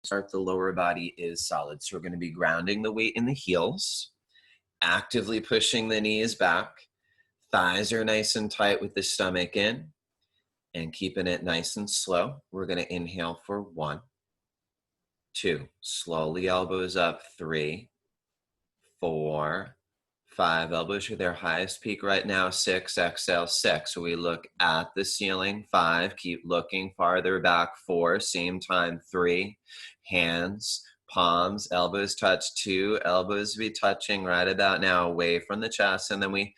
start, the lower body is solid. So we're going to be grounding the weight in the heels, actively pushing the knees back. Thighs are nice and tight with the stomach in, and keeping it nice and slow. We're going to inhale for 1, 2. Slowly elbows up. 3, 4, 5. Elbows are their highest peak right now. 6. Exhale. 6. So we look at the ceiling. 5. Keep looking farther back. 4. Same time. 3. Hands, palms, elbows touch. 2. Elbows be touching right about now away from the chest. And then we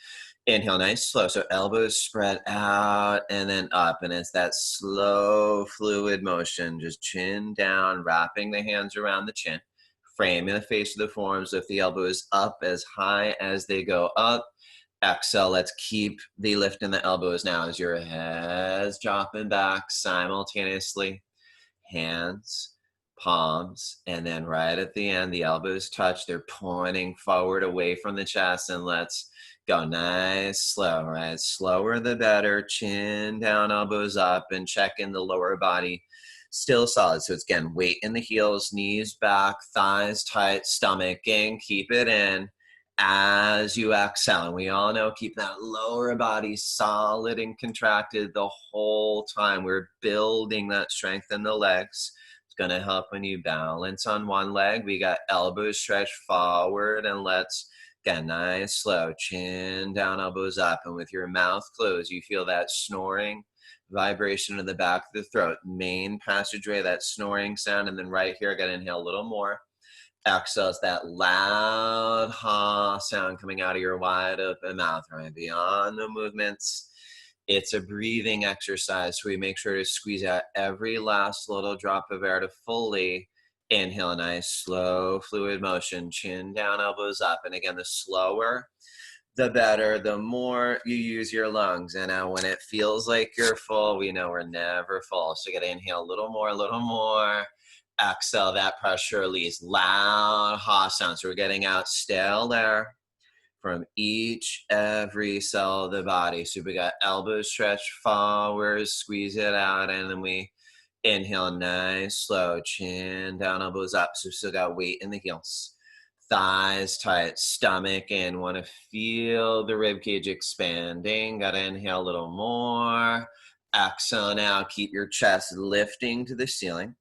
inhale nice slow. So elbows spread out and then up. And it's that slow fluid motion. Just chin down, wrapping the hands around the chin. Framing the face of the forearms. Lift the elbows up as high as they go up. Exhale. Let's keep the lift in the elbows now as your head's dropping back simultaneously. Hands, palms, and then right at the end, the elbows touch. They're pointing forward away from the chest. And let's go nice, slow, right? Slower the better. Chin down, elbows up, and check in the lower body. Still solid. So it's, again, weight in the heels, knees back, thighs tight, stomach in. Keep it in as you exhale. And we all know, keep that lower body solid and contracted the whole time. We're building that strength in the legs. It's going to help when you balance on one leg. We got elbows stretched forward, and let's get nice, slow, chin down, elbows up. And with your mouth closed, you feel that snoring vibration in the back of the throat, main passageway, that snoring sound. And then right here, I got to inhale a little more. Exhale is that loud ha sound coming out of your wide open mouth, right? Beyond the movements, it's a breathing exercise. So we make sure to squeeze out every last little drop of air to fully inhale. A nice slow fluid motion, chin down, elbows up. And again, the slower the better, the more you use your lungs. And now when it feels like you're full, we know we're never full. So you got to inhale a little more, a little more. Exhale, that pressure release. Loud ha sound. So we're getting out stale air from every cell of the body. So we got elbows stretched forward, squeeze it out, and then we inhale nice, slow, chin down, elbows up. So we still got weight in the heels. Thighs tight, stomach in. Want to feel the rib cage expanding. Got to inhale a little more. Exhale now. Keep your chest lifting to the ceiling.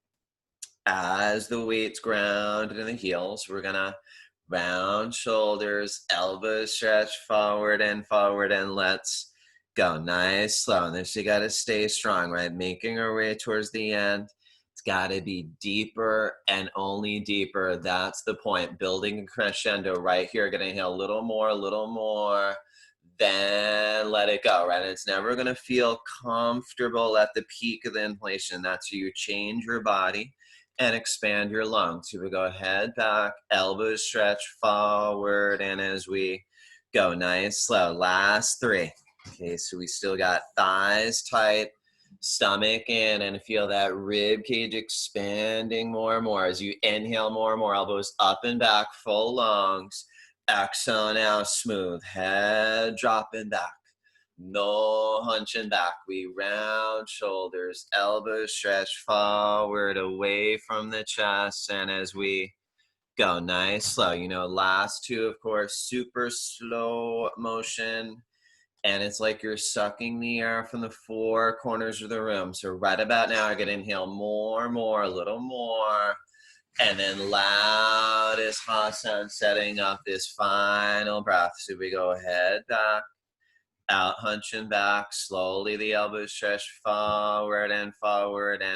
As the weight's grounded in the heels, we're going to round shoulders, elbows stretch forward, and let's go. Nice, slow. And this, you got to stay strong, right? Making our way towards the end. It's got to be deeper and only deeper. That's the point. Building a crescendo right here. Going to inhale a little more, then let it go, right? And it's never going to feel comfortable at the peak of the inhalation. That's you change your body and expand your lungs. So we go head back, elbows stretch forward, and as we go, nice, slow. Last 3. Okay, so we still got thighs tight, stomach in, and feel that rib cage expanding more and more. As you inhale more and more, elbows up and back, full lungs. Exhale now, smooth, head dropping back. No hunching back. We round shoulders, elbows stretch forward away from the chest. And as we go, nice, slow. You know, last 2, of course, super slow motion. And it's like you're sucking the air from the 4 corners of the room. So right about now, I get inhale more, a little more. And then loudest ha sound, setting up this final breath. So we go head back. Out, hunching back, slowly the elbows stretch forward. And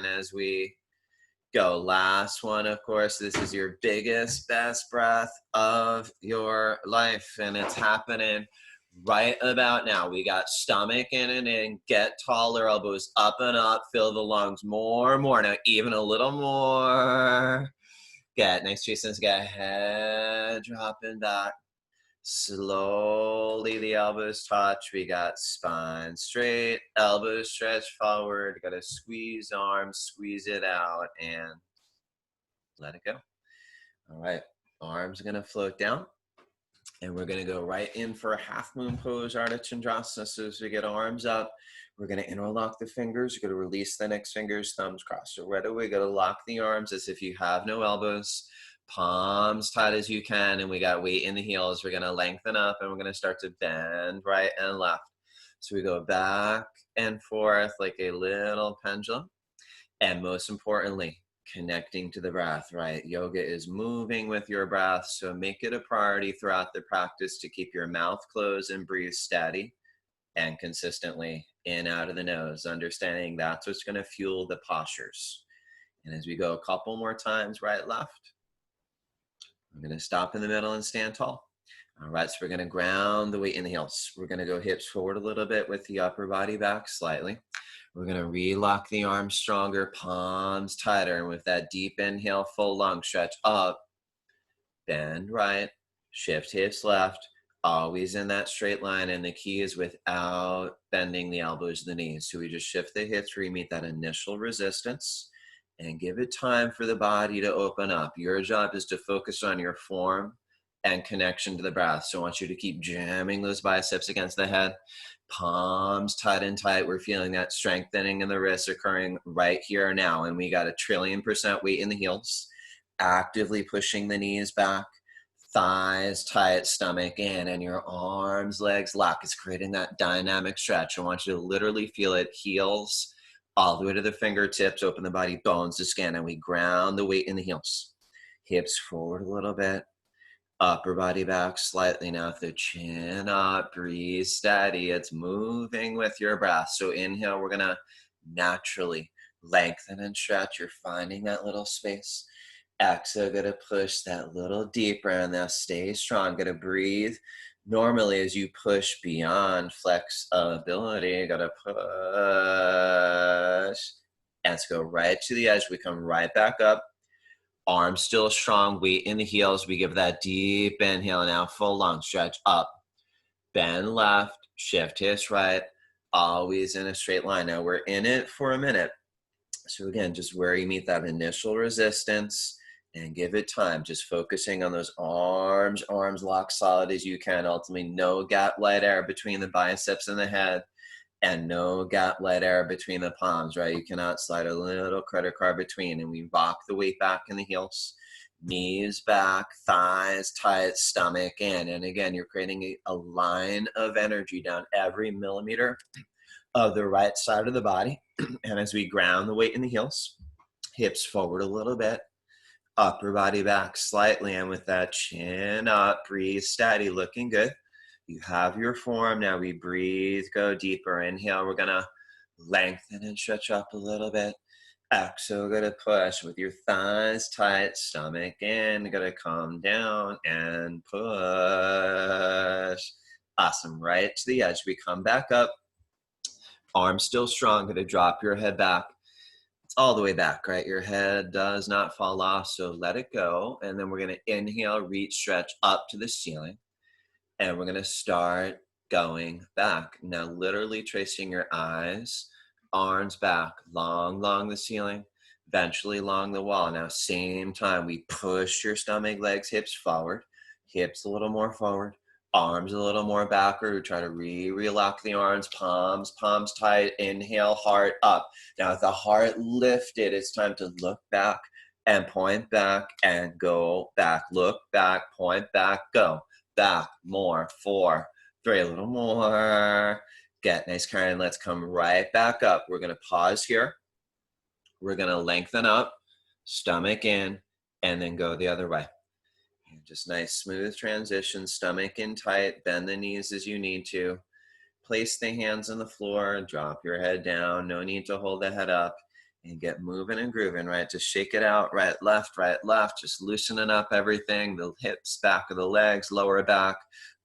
as we go, last one, of course, this is your biggest, best breath of your life. And it's happening right about now. We got stomach in and in, get taller, elbows up and up, fill the lungs more. Now, even a little more. Good, nice, Jason. Get head dropping back. Slowly the elbows touch. We got spine straight, elbows stretch forward. Got to squeeze arms, squeeze it out, and let it go. All right, arms are going to float down. And we're going to go right in for a half moon pose, Ardha Chandrasana. So as we get arms up, we're going to interlock the fingers. You're going to release the next fingers, thumbs crossed. So right away, we're going to lock the arms as if you have no elbows, palms tight as you can. And we got weight in the heels. We're going to lengthen up and we're going to start to bend right and left. So we go back and forth like a little pendulum. And most importantly, connecting to the breath, right? Yoga is moving with your breath. So make it a priority throughout the practice to keep your mouth closed and breathe steady and consistently in, out of the nose, understanding that's what's going to fuel the postures. And as we go a couple more times, right, left, I'm going to stop in the middle and stand tall. All right, so we're going to ground the weight in the heels. We're going to go hips forward a little bit with the upper body back slightly. We're going to relock the arms stronger, palms tighter. And with that deep inhale, full lung stretch up, bend right, shift hips left, always in that straight line. And the key is without bending the elbows and the knees. So we just shift the hips where you meet that initial resistance and give it time for the body to open up. Your job is to focus on your form and connection to the breath. So I want you to keep jamming those biceps against the head, palms tight and tight. We're feeling that strengthening in the wrists occurring right here now. And we got 1,000,000,000% weight in the heels, actively pushing the knees back, thighs tight, stomach in, and your arms, legs lock. It's creating that dynamic stretch. I want you to literally feel it, heels all the way to the fingertips, open the body, bones to skin, and we ground the weight in the heels. Hips forward a little bit. Upper body back slightly now with the chin up, breathe steady. It's moving with your breath. So inhale, we're gonna naturally lengthen and stretch. You're finding that little space. Exhale, gonna push that little deeper and now stay strong. Gonna breathe normally as you push beyond flexibility. Gotta push. And let's go right to the edge. We come right back up. Arms still strong, weight in the heels. We give that deep inhale now, full lung stretch up. Bend left, shift hips right, always in a straight line. Now we're in it for a minute. So again, just where you meet that initial resistance and give it time. Just focusing on those arms locked solid as you can. Ultimately, no gap, light air between the biceps and the head. And no gap, light air between the palms, right? You cannot slide a little credit card between. And we rock the weight back in the heels. Knees back, thighs tight, stomach in. And again, you're creating a line of energy down every millimeter of the right side of the body. And as we ground the weight in the heels, hips forward a little bit, upper body back slightly. And with that chin up, breathe steady, looking good. You have your form. Now we breathe, go deeper. Inhale, we're gonna lengthen and stretch up a little bit. Exhale, gonna push with your thighs tight, stomach in, gonna come down and push. Awesome, right to the edge. We come back up. Arms still strong, gonna drop your head back. It's all the way back, right? Your head does not fall off, so let it go. And then we're gonna inhale, reach, stretch up to the ceiling. And we're going to start going back. Now, literally tracing your eyes, arms back, long the ceiling, eventually along the wall. Now, same time, we push your stomach, legs, hips forward, hips a little more forward, arms a little more backward. We try to relock the arms, palms tight. Inhale, heart up. Now, with the heart lifted, it's time to look back and point back and go back. Look back, point back, go. Back, more, 4, 3, a little more. Get nice, Karen. Let's come right back up. We're going to pause here. We're going to lengthen up, stomach in, and then go the other way. Just nice, smooth transition, stomach in tight, bend the knees as you need to. Place the hands on the floor, drop your head down. No need to hold the head up. And get moving and grooving, right? Just shake it out, right, left, just loosening up everything, the hips, back of the legs, lower back,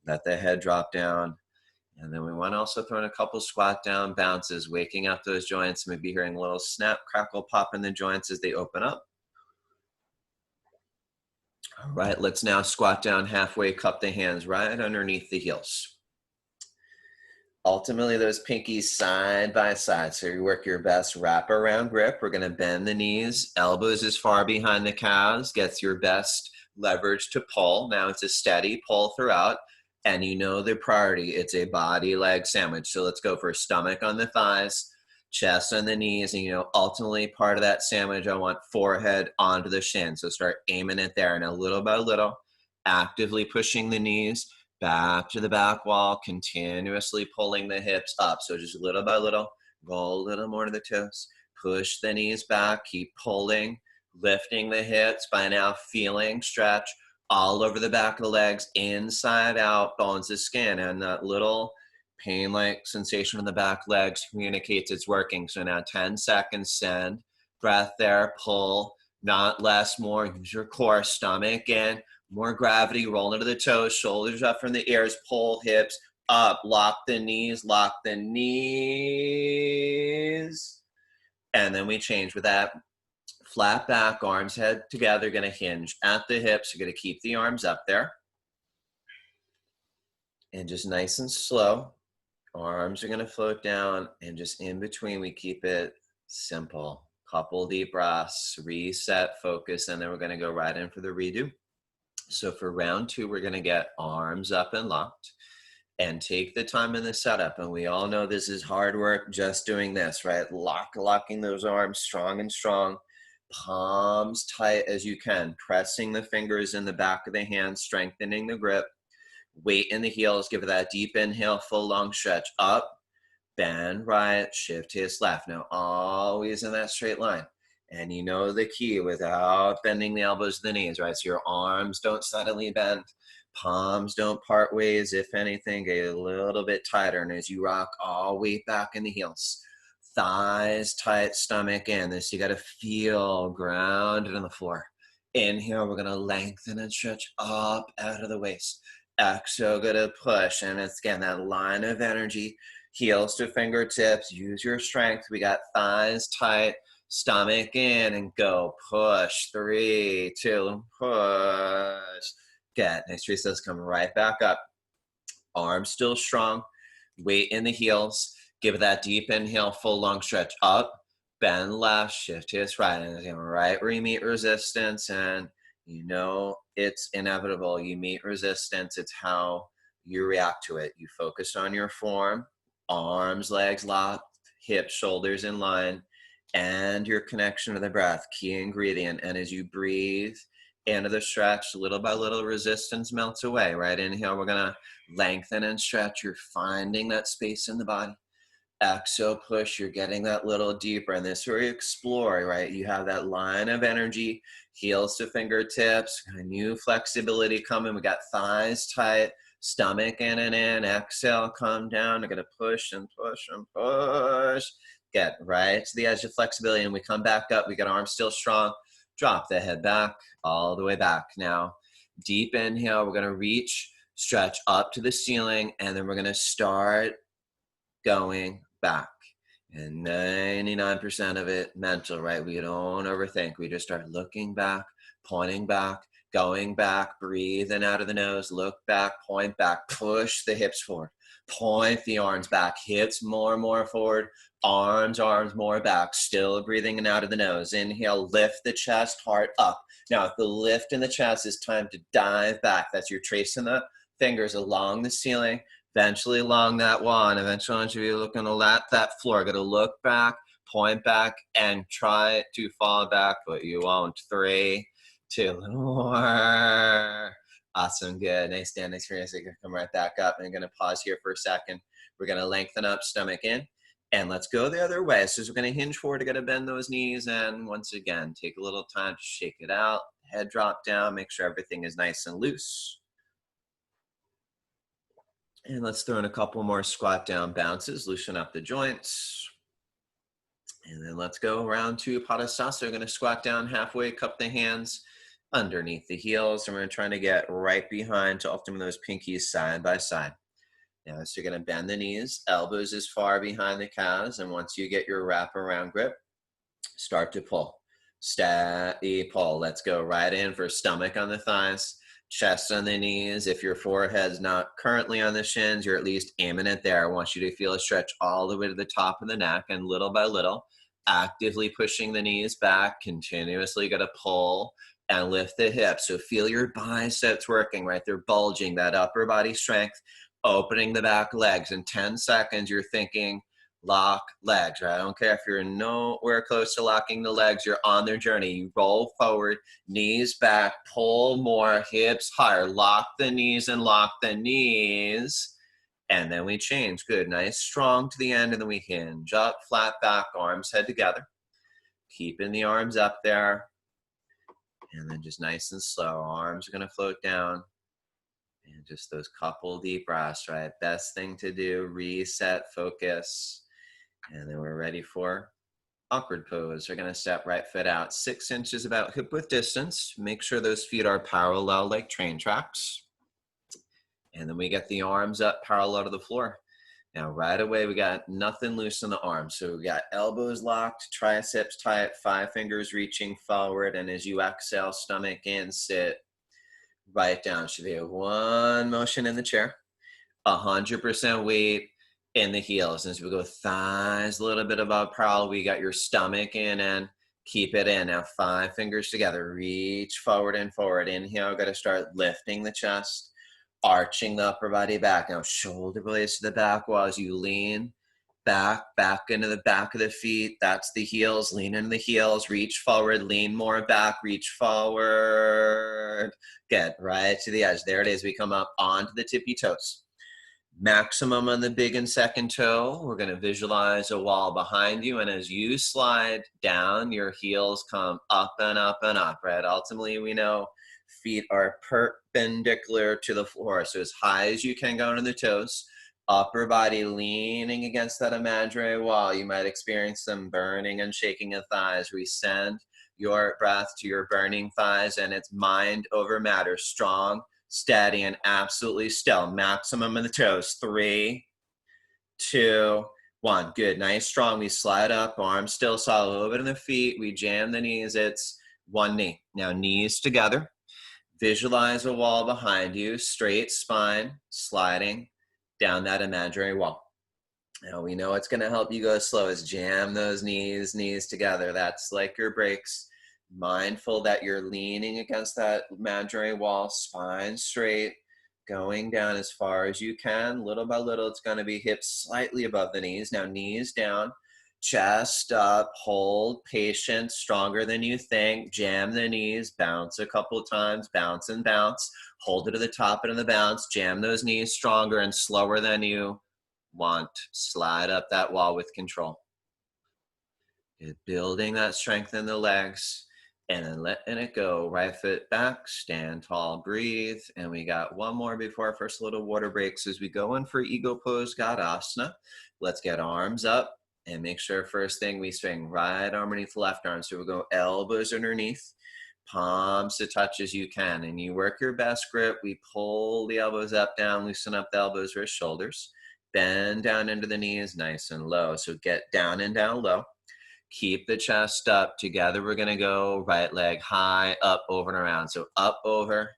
let the head drop down. And then we want to also throw in a couple squat down bounces, waking up those joints, maybe hearing a little snap, crackle, pop in the joints as they open up. All right, let's now squat down halfway, cup the hands right underneath the heels. Ultimately, those pinkies side by side. So you work your best wraparound grip. We're going to bend the knees, elbows as far behind the calves. Gets your best leverage to pull. Now it's a steady pull throughout. And you know the priority, it's a body leg sandwich. So let's go for stomach on the thighs, chest on the knees, and ultimately part of that sandwich, I want forehead onto the shin. So start aiming it there. And little by little, actively pushing the knees back to the back wall, continuously pulling the hips up. So just little by little, roll a little more to the toes, push the knees back, keep pulling, lifting the hips by now feeling stretch all over the back of the legs, inside out, bones to skin. And that little pain-like sensation in the back legs communicates it's working. So now 10 seconds, send breath there, pull, not less, more. Use your core, stomach in, more gravity, roll into the toes, shoulders up from the ears, pull hips up, lock the knees, and then we change with that. Flat back, arms head together, going to hinge at the hips. You're going to keep the arms up there. And just nice and slow, arms are going to float down, and just in between, we keep it simple. Couple deep breaths, reset, focus, and then we're going to go right in for the redo. So for round 2, we're going to get arms up and locked. And take the time in the setup. And we all know this is hard work just doing this, right? Locking those arms strong and strong. Palms tight as you can. Pressing the fingers in the back of the hands, strengthening the grip. Weight in the heels. Give it that deep inhale, full long stretch. Up, bend right, shift hips left. Now always in that straight line. And you know the key without bending the elbows to the knees, right? So your arms don't suddenly bend. Palms don't part ways. If anything, get a little bit tighter. And as you rock, all weight back in the heels. Thighs tight, stomach in. This you got to feel grounded on the floor. Inhale, we're going to lengthen and stretch up out of the waist. Exhale, going to push. And it's, again, that line of energy. Heels to fingertips. Use your strength. We got thighs tight, stomach in, and go. Push. 3, 2, push. Get. Nice recess. Come right back up. Arms still strong. Weight in the heels. Give it that deep inhale, full long stretch. Up, bend left, shift hips right. And again, right where you meet resistance, and you know it's inevitable. You meet resistance. It's how you react to it. You focus on your form, arms, legs locked, hips, shoulders in line, and your connection to the breath, key ingredient. And as you breathe into the stretch, little by little, resistance melts away, right? Inhale, we're going to lengthen and stretch. You're finding that space in the body. Exhale, push. You're getting that little deeper. And this is where you explore, right? You have that line of energy, heels to fingertips, new flexibility coming. We got thighs tight, stomach in and in. Exhale, come down. We're going to push and push and push. Get right to the edge of flexibility. And we come back up. We got arms still strong. Drop the head back, all the way back. Now, deep inhale. We're going to reach, stretch up to the ceiling, and then we're going to start going back. And 99% of it mental, right? We don't overthink. We just start looking back, pointing back, going back, breathing out of the nose, look back, point back, push the hips forward, point the arms back, hips more and more forward, arms more back, still breathing in out of the nose. Inhale, lift the chest, heart up. Now, if the lift in the chest is time to dive back, that's you're tracing the fingers along the ceiling, eventually along that wall, and eventually once you're looking at that floor, got to look back, point back, and try to fall back, but you won't. 3, 2, more. Awesome, good. Nice stand, nice experience. You can come right back up. And I'm going to pause here for a second. We're going to lengthen up, stomach in, and let's go the other way. So we're going to hinge forward, to bend those knees, and once again, take a little time to shake it out. Head drop down, make sure everything is nice and loose. And let's throw in a couple more squat down bounces, loosen up the joints. And then let's go round 2 Padasana. We're going to squat down halfway, cup the hands underneath the heels. And we're going to try to get right behind to ultimately those pinkies side by side. Now, so you're going to bend the knees, elbows as far behind the calves. And once you get your wraparound grip, start to pull. Steady pull. Let's go right in for stomach on the thighs. Chest on the knees. If your forehead's not currently on the shins, you're at least aiming it there. I want you to feel a stretch all the way to the top of the neck, and little by little, actively pushing the knees back, continuously got to pull and lift the hips. So feel your biceps working, right? They're bulging, that upper body strength, opening the back legs. In 10 seconds, you're thinking, lock legs, right? I don't care if you're nowhere close to locking the legs, you're on their journey. You roll forward, knees back, pull more, hips higher, lock the knees and lock the knees. And then we change. Good, nice, strong to the end, and then we hinge up, flat back, arms head together. Keeping the arms up there. And then just nice and slow, arms are gonna float down. And just those couple deep breaths, right? Best thing to do, reset, focus. And then we're ready for awkward pose. We're gonna step right foot out, 6 inches about hip width distance. Make sure those feet are parallel like train tracks. And then we get the arms up parallel to the floor. Now, right away, we got nothing loose in the arms. So we got elbows locked, triceps tight, 5 fingers reaching forward. And as you exhale, stomach in, sit right down. Should be a one motion in the chair, 100% weight in the heels. And as we go thighs a little bit above parallel, we got your stomach in and keep it in. Now, 5 fingers together, reach forward and forward. Inhale, got to start lifting the chest. Arching the upper body back. Now shoulder blades to the back wall as you lean back into the back of the feet. That's the heels. Lean into the heels. Reach forward. Lean more back. Reach forward. Good. Right to the edge. There it is. We come up onto the tippy toes. Maximum on the big and second toe. We're going to visualize a wall behind you. And as you slide down, your heels come up and up and up, right? Ultimately, we know feet are perpendicular to the floor. So as high as you can go into the toes, upper body leaning against that imaginary wall. You might experience some burning and shaking of thighs. We send your breath to your burning thighs, and it's mind over matter. Strong, steady, and absolutely still. Maximum in the toes. 3, 2, 1. Good. Nice, strong. We slide up, arms still solid. A little bit in the feet. We jam the knees. It's one knee. Now knees together. Visualize a wall behind you, straight spine, sliding down that imaginary wall. Now we know it's going to help you go slow as jam those knees together. That's like your brakes. Mindful that you're leaning against that imaginary wall, spine straight, going down as far as you can. Little by little, it's going to be hips slightly above the knees. Now knees down. Chest up, hold, patient, stronger than you think. Jam the knees, bounce a couple times, bounce and bounce. Hold it to the top and in the bounce. Jam those knees stronger and slower than you want. Slide up that wall with control. Building that strength in the legs and then letting it go. Right foot back, stand tall, breathe. And we got one more before our first little water breaks as we go in for Ego Pose Gadasana. Let's get arms up. And make sure first thing we swing right arm underneath the left arm. So we'll go elbows underneath, palms to touch as you can. And you work your best grip. We pull the elbows up, down, loosen up the elbows, wrists, shoulders. Bend down into the knees, nice and low. So get down and down low. Keep the chest up. Together we're going to go right leg high, up, over, and around. So up, over.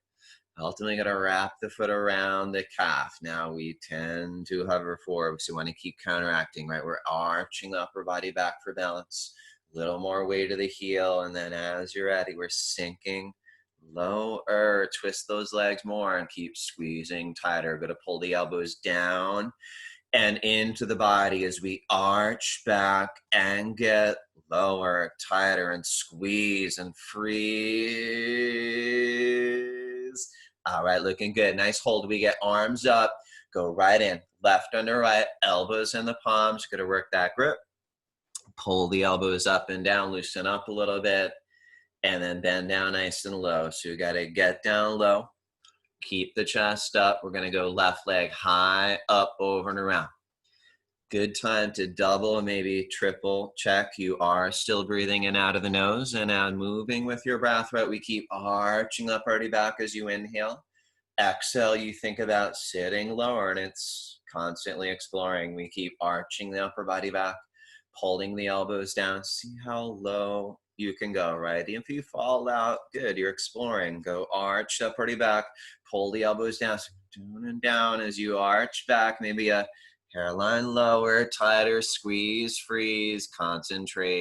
Ultimately going to wrap the foot around the calf. Now we tend to hover forward, so we want to keep counteracting, right? We're arching the upper body back for balance. A little more weight to the heel, and then as you're ready, we're sinking lower. Twist those legs more and keep squeezing tighter. Going to pull the elbows down and into the body as we arch back and get lower, tighter, and squeeze and freeze. All right, looking good. Nice hold. We get arms up, go right in, left under right, elbows in the palms. Going to work that grip. Pull the elbows up and down, loosen up a little bit, and then bend down nice and low. So you got to get down low. Keep the chest up. We're going to go left leg high, up, over, and around. Good time to double, maybe triple check. You are still breathing in out of the nose and now moving with your breath, right? We keep arching up already back as you inhale. Exhale, you think about sitting lower and it's constantly exploring. We keep arching the upper body back, holding the elbows down. See how low you can go, right? If you fall out, good, you're exploring. Go arch up already back, pull the elbows down, so down and down as you arch back, maybe a hairline lower, tighter, squeeze, freeze, concentrate.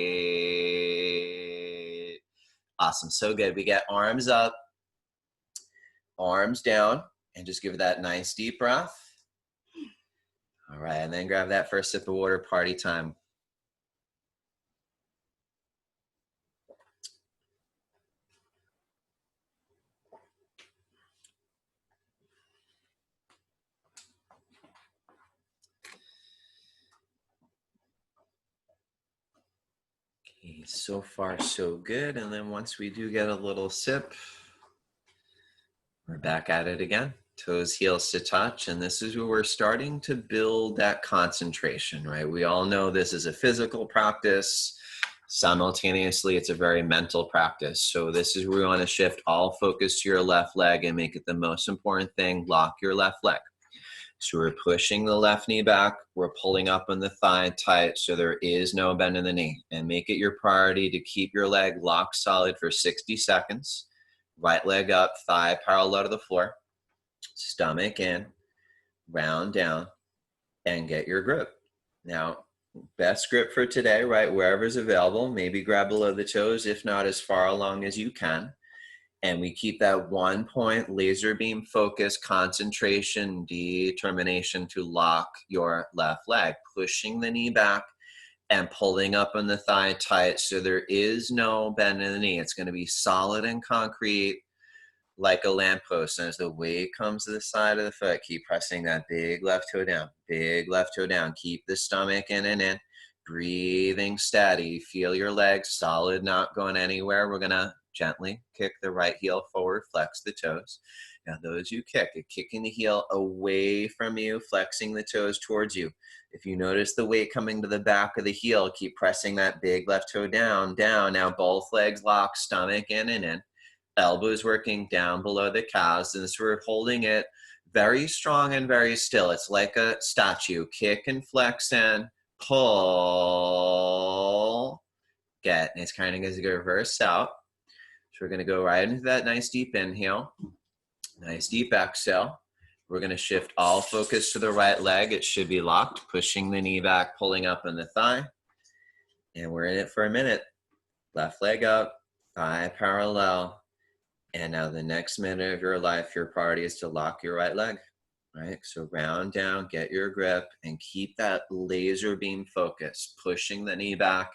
Awesome, so good. We get arms up, arms down, and just give it that nice deep breath. All right, and then grab that first sip of water, party time. Okay, so far so good. And then once we do get a little sip, we're back at it again. Toes, heels to touch. And this is where we're starting to build that concentration, right? We all know this is a physical practice. Simultaneously, it's a very mental practice. So this is where we want to shift all focus to your left leg and make it the most important thing. Lock your left leg. So we're pushing the left knee back. We're pulling up on the thigh tight so there is no bend in the knee. And make it your priority to keep your leg locked solid for 60 seconds. Right leg up, thigh parallel to the floor. Stomach in, round down, and get your grip. Now, best grip for today, right? Wherever's available. Maybe grab below the toes, if not as far along as you can. And we keep that 1 point laser beam focus, concentration, determination to lock your left leg, pushing the knee back and pulling up on the thigh tight so there is no bend in the knee. It's going to be solid and concrete like a lamppost. And as the weight comes to the side of the foot, keep pressing that big left toe down, big left toe down. Keep the stomach in and in. Breathing steady. Feel your legs solid, not going anywhere. We're going to gently kick the right heel forward, flex the toes. Now those you kick, you're kicking the heel away from you, flexing the toes towards you. If you notice the weight coming to the back of the heel, keep pressing that big left toe down, down. Now both legs lock, stomach in and in. Elbows working down below the calves. And so we're holding it very strong and very still. It's like a statue. Kick and flex in, pull, get. And it's kind of going to go reverse out. So we're going to go right into that nice deep inhale, nice deep exhale. We're going to shift all focus to the right leg. It should be locked, pushing the knee back, pulling up on the thigh. And we're in it for a minute. Left leg up, thigh parallel. And now the next minute of your life, your priority is to lock your right leg, right? So round down, get your grip, and keep that laser beam focus, pushing the knee back,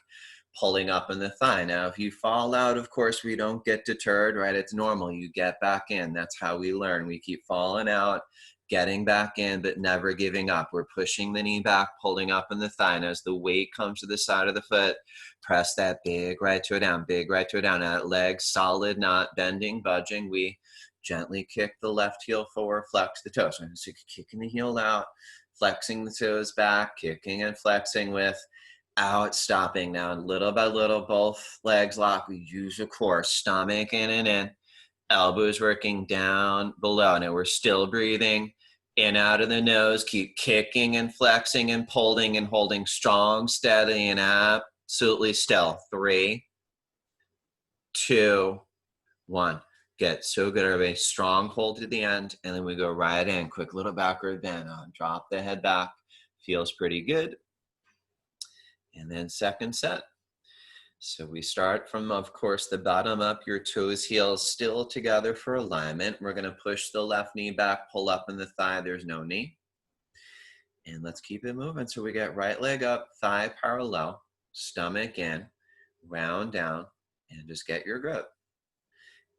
pulling up on the thigh. Now, if you fall out, of course, we don't get deterred, right? It's normal. You get back in. That's how we learn. We keep falling out, getting back in, but never giving up. We're pushing the knee back, pulling up on the thigh. And as the weight comes to the side of the foot, press that big right toe down, big right toe down. That leg solid, not bending, budging. We gently kick the left heel forward, flex the toes. So kicking the heel out, flexing the toes back, kicking and flexing with out, stopping. Now, little by little, both legs lock. We use a core, stomach in and in. Elbows working down below. Now we're still breathing in out of the nose. Keep kicking and flexing and pulling and holding strong, steady, and absolutely still. 3, 2, 1. Get so good, everybody. Strong hold to the end, and then we go right in. Quick little backward bend on. Drop the head back. Feels pretty good. And then second set. So we start from, of course, the bottom up, your toes, heels still together for alignment. We're going to push the left knee back, pull up in the thigh. There's no knee. And let's keep it moving. So we get right leg up, thigh parallel, stomach in, round down, and just get your grip.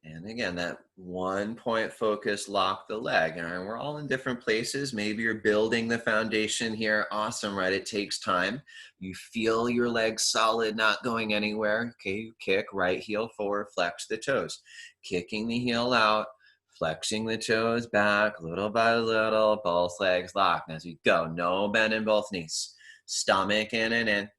And again, that 1 point focus, lock the leg. And we're all in different places. Maybe you're building the foundation here. Awesome, right? It takes time. You feel your legs solid, not going anywhere. Okay, you kick, right heel forward, flex the toes. Kicking the heel out, flexing the toes back, little by little, both legs locked. And as we go, no bend in both knees. Stomach in and in.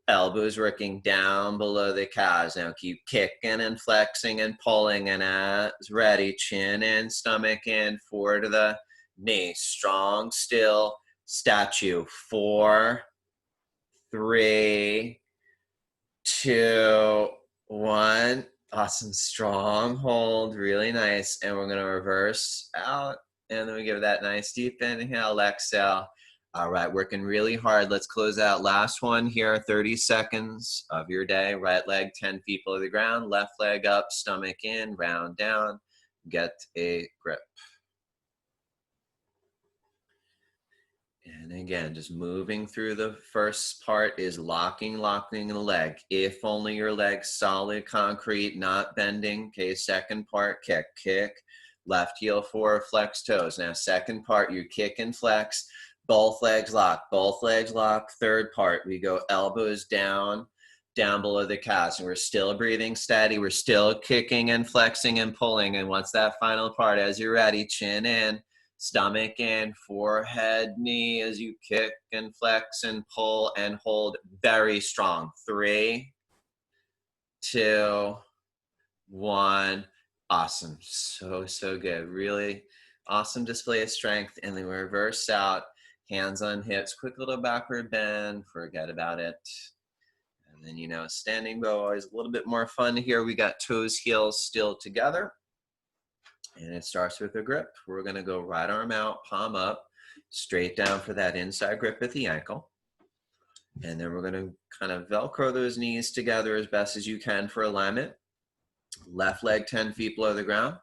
Elbows working down below the calves. Now keep kicking and flexing and pulling, and as ready, chin in, stomach in, forward to the knee. Strong, still, statue. 4, 3, 2, 1. Awesome, strong hold, really nice. And we're gonna reverse out, and then we give that nice deep inhale, exhale. All right, working really hard. Let's close out. Last one here, 30 seconds of your day. Right leg 10 feet below the ground, left leg up, stomach in, round down. Get a grip. And again, just moving through the first part is locking the leg. If only your leg's solid concrete, not bending. Okay, second part, kick, kick. Left heel forward, flex toes. Now second part, you kick and flex. Both legs lock, both legs lock. Third part, we go elbows down, down below the calves. And we're still breathing steady. We're still kicking and flexing and pulling. And once that final part, as you're ready, chin in. Stomach in, forehead, knee as you kick and flex and pull and hold very strong. 3, 2, 1. Awesome. So good. Really awesome display of strength. And then reverse out, hands on hips, quick little backward bend, forget about it. And then, you know, standing bow, always a little bit more fun here. We got toes, heels still together. And it starts with a grip. We're going to go right arm out, palm up, straight down for that inside grip at the ankle. And then we're going to kind of Velcro those knees together as best as you can for alignment. Left leg 10 feet below the ground.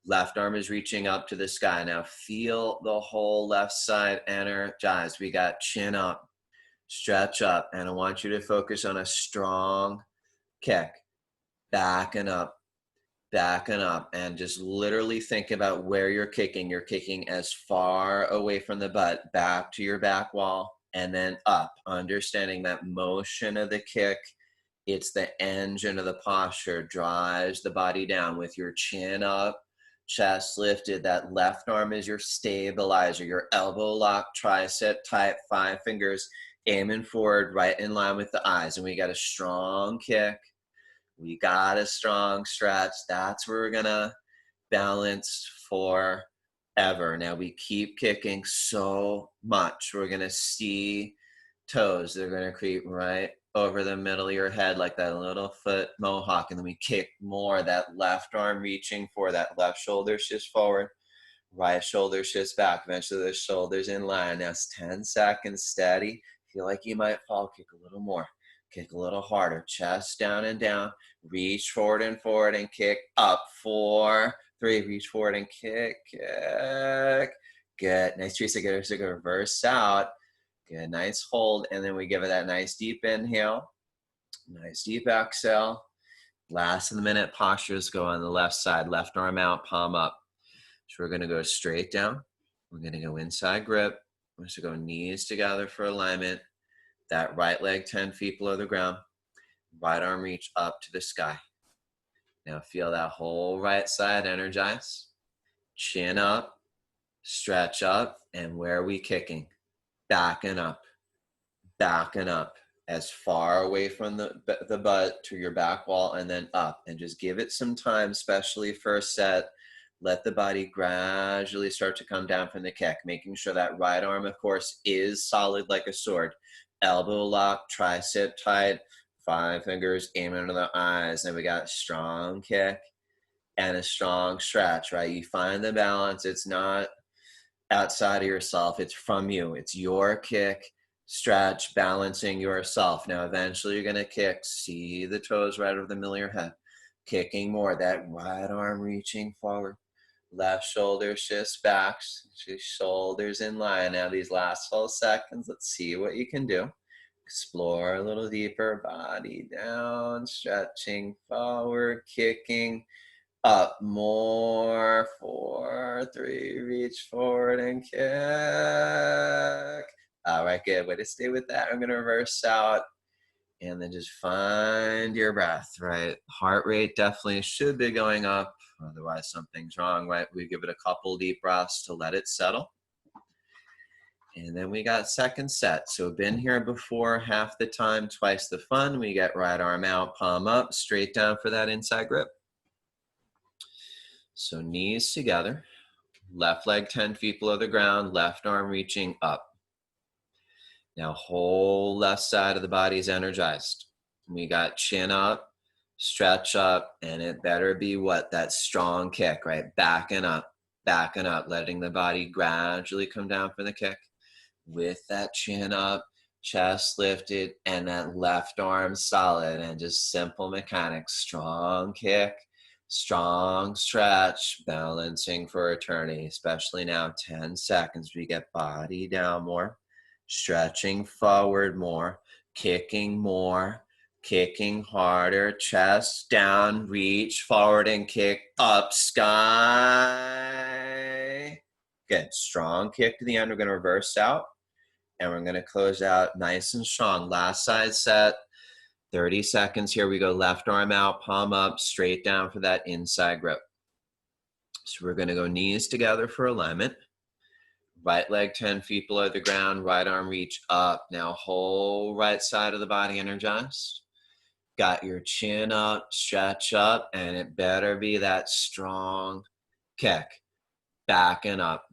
Left arm is reaching up to the sky. Now feel the whole left side energize. We got chin up, stretch up, and I want you to focus on a strong kick, backing up, and just literally think about where you're kicking. You're kicking as far away from the butt, back to your back wall, and then up. Understanding that motion of the kick, it's the engine of the posture, drives the body down with your chin up, chest lifted. That left arm is your stabilizer, your elbow lock, tricep tight, 5 fingers, aiming forward, right in line with the eyes. And we got a strong kick. We got a strong stretch. That's where we're gonna balance forever. Now we keep kicking so much. We're gonna see toes. They're gonna creep right over the middle of your head like that little foot mohawk. And then we kick more. That left arm reaching for that left shoulder shifts forward. Right shoulder shifts back. Eventually the shoulders in line. Now it's 10 seconds steady. Feel like you might fall. Kick a little more. Kick a little harder. Chest down and down. Reach forward and kick up. 4, 3. Reach forward and kick. Good. Nice, Teresa. Get her to reverse out. Good. Nice hold. And then we give it that nice deep inhale. Nice deep exhale. Last of the minute postures go on the left side. Left arm out, palm up. So we're going to go straight down. We're going to go inside grip. We're going to go knees together for alignment. That right leg 10 feet below the ground. Right arm reach up to the sky. Now feel that whole right side energize. Chin up, stretch up, and where are we kicking? Backing up, as far away from the butt to your back wall and then up. And just give it some time, especially first set. Let the body gradually start to come down from the kick, making sure that right arm, of course, is solid like a sword. Elbow lock, tricep tight, 5 fingers aiming under the eyes. And we got a strong kick and a strong stretch, right? You find the balance. It's not outside of yourself. It's from you. It's your kick, stretch, balancing yourself. Now, eventually you're going to kick. See the toes right over the middle of your head. Kicking more. That right arm reaching forward. Left shoulder shifts back, shoulders in line. Now these last 12 seconds, let's see what you can do. Explore a little deeper, body down, stretching forward, kicking up more. 4, 3, reach forward and kick. All right, good. Way to stay with that. I'm gonna reverse out. And then just find your breath, right? Heart rate definitely should be going up. Otherwise, something's wrong, right? We give it a couple deep breaths to let it settle. And then we got second set. So been here before, half the time, twice the fun. We get right arm out, palm up, straight down for that inside grip. So knees together, left leg 10 feet below the ground, left arm reaching up. Now whole left side of the body is energized. We got chin up, stretch up, and it better be what? That strong kick, right? Backing up, letting the body gradually come down for the kick. with that chin up, chest lifted, and that left arm solid, and just simple mechanics. Strong kick, strong stretch, balancing for eternity, especially now 10 seconds. We get body down more, stretching forward more, kicking more, kicking harder, chest down, reach forward and kick up, sky. Good, strong kick to the end. We're going to reverse out and we're going to close out nice and strong. Last side set, 30 seconds here. We go left arm out, palm up, straight down for that inside grip. So we're going to go knees together for alignment. Right leg 10 feet below the ground, right arm reach up. Now whole right side of the body energized. Got your chin up, stretch up, and it better be that strong kick. Backing up,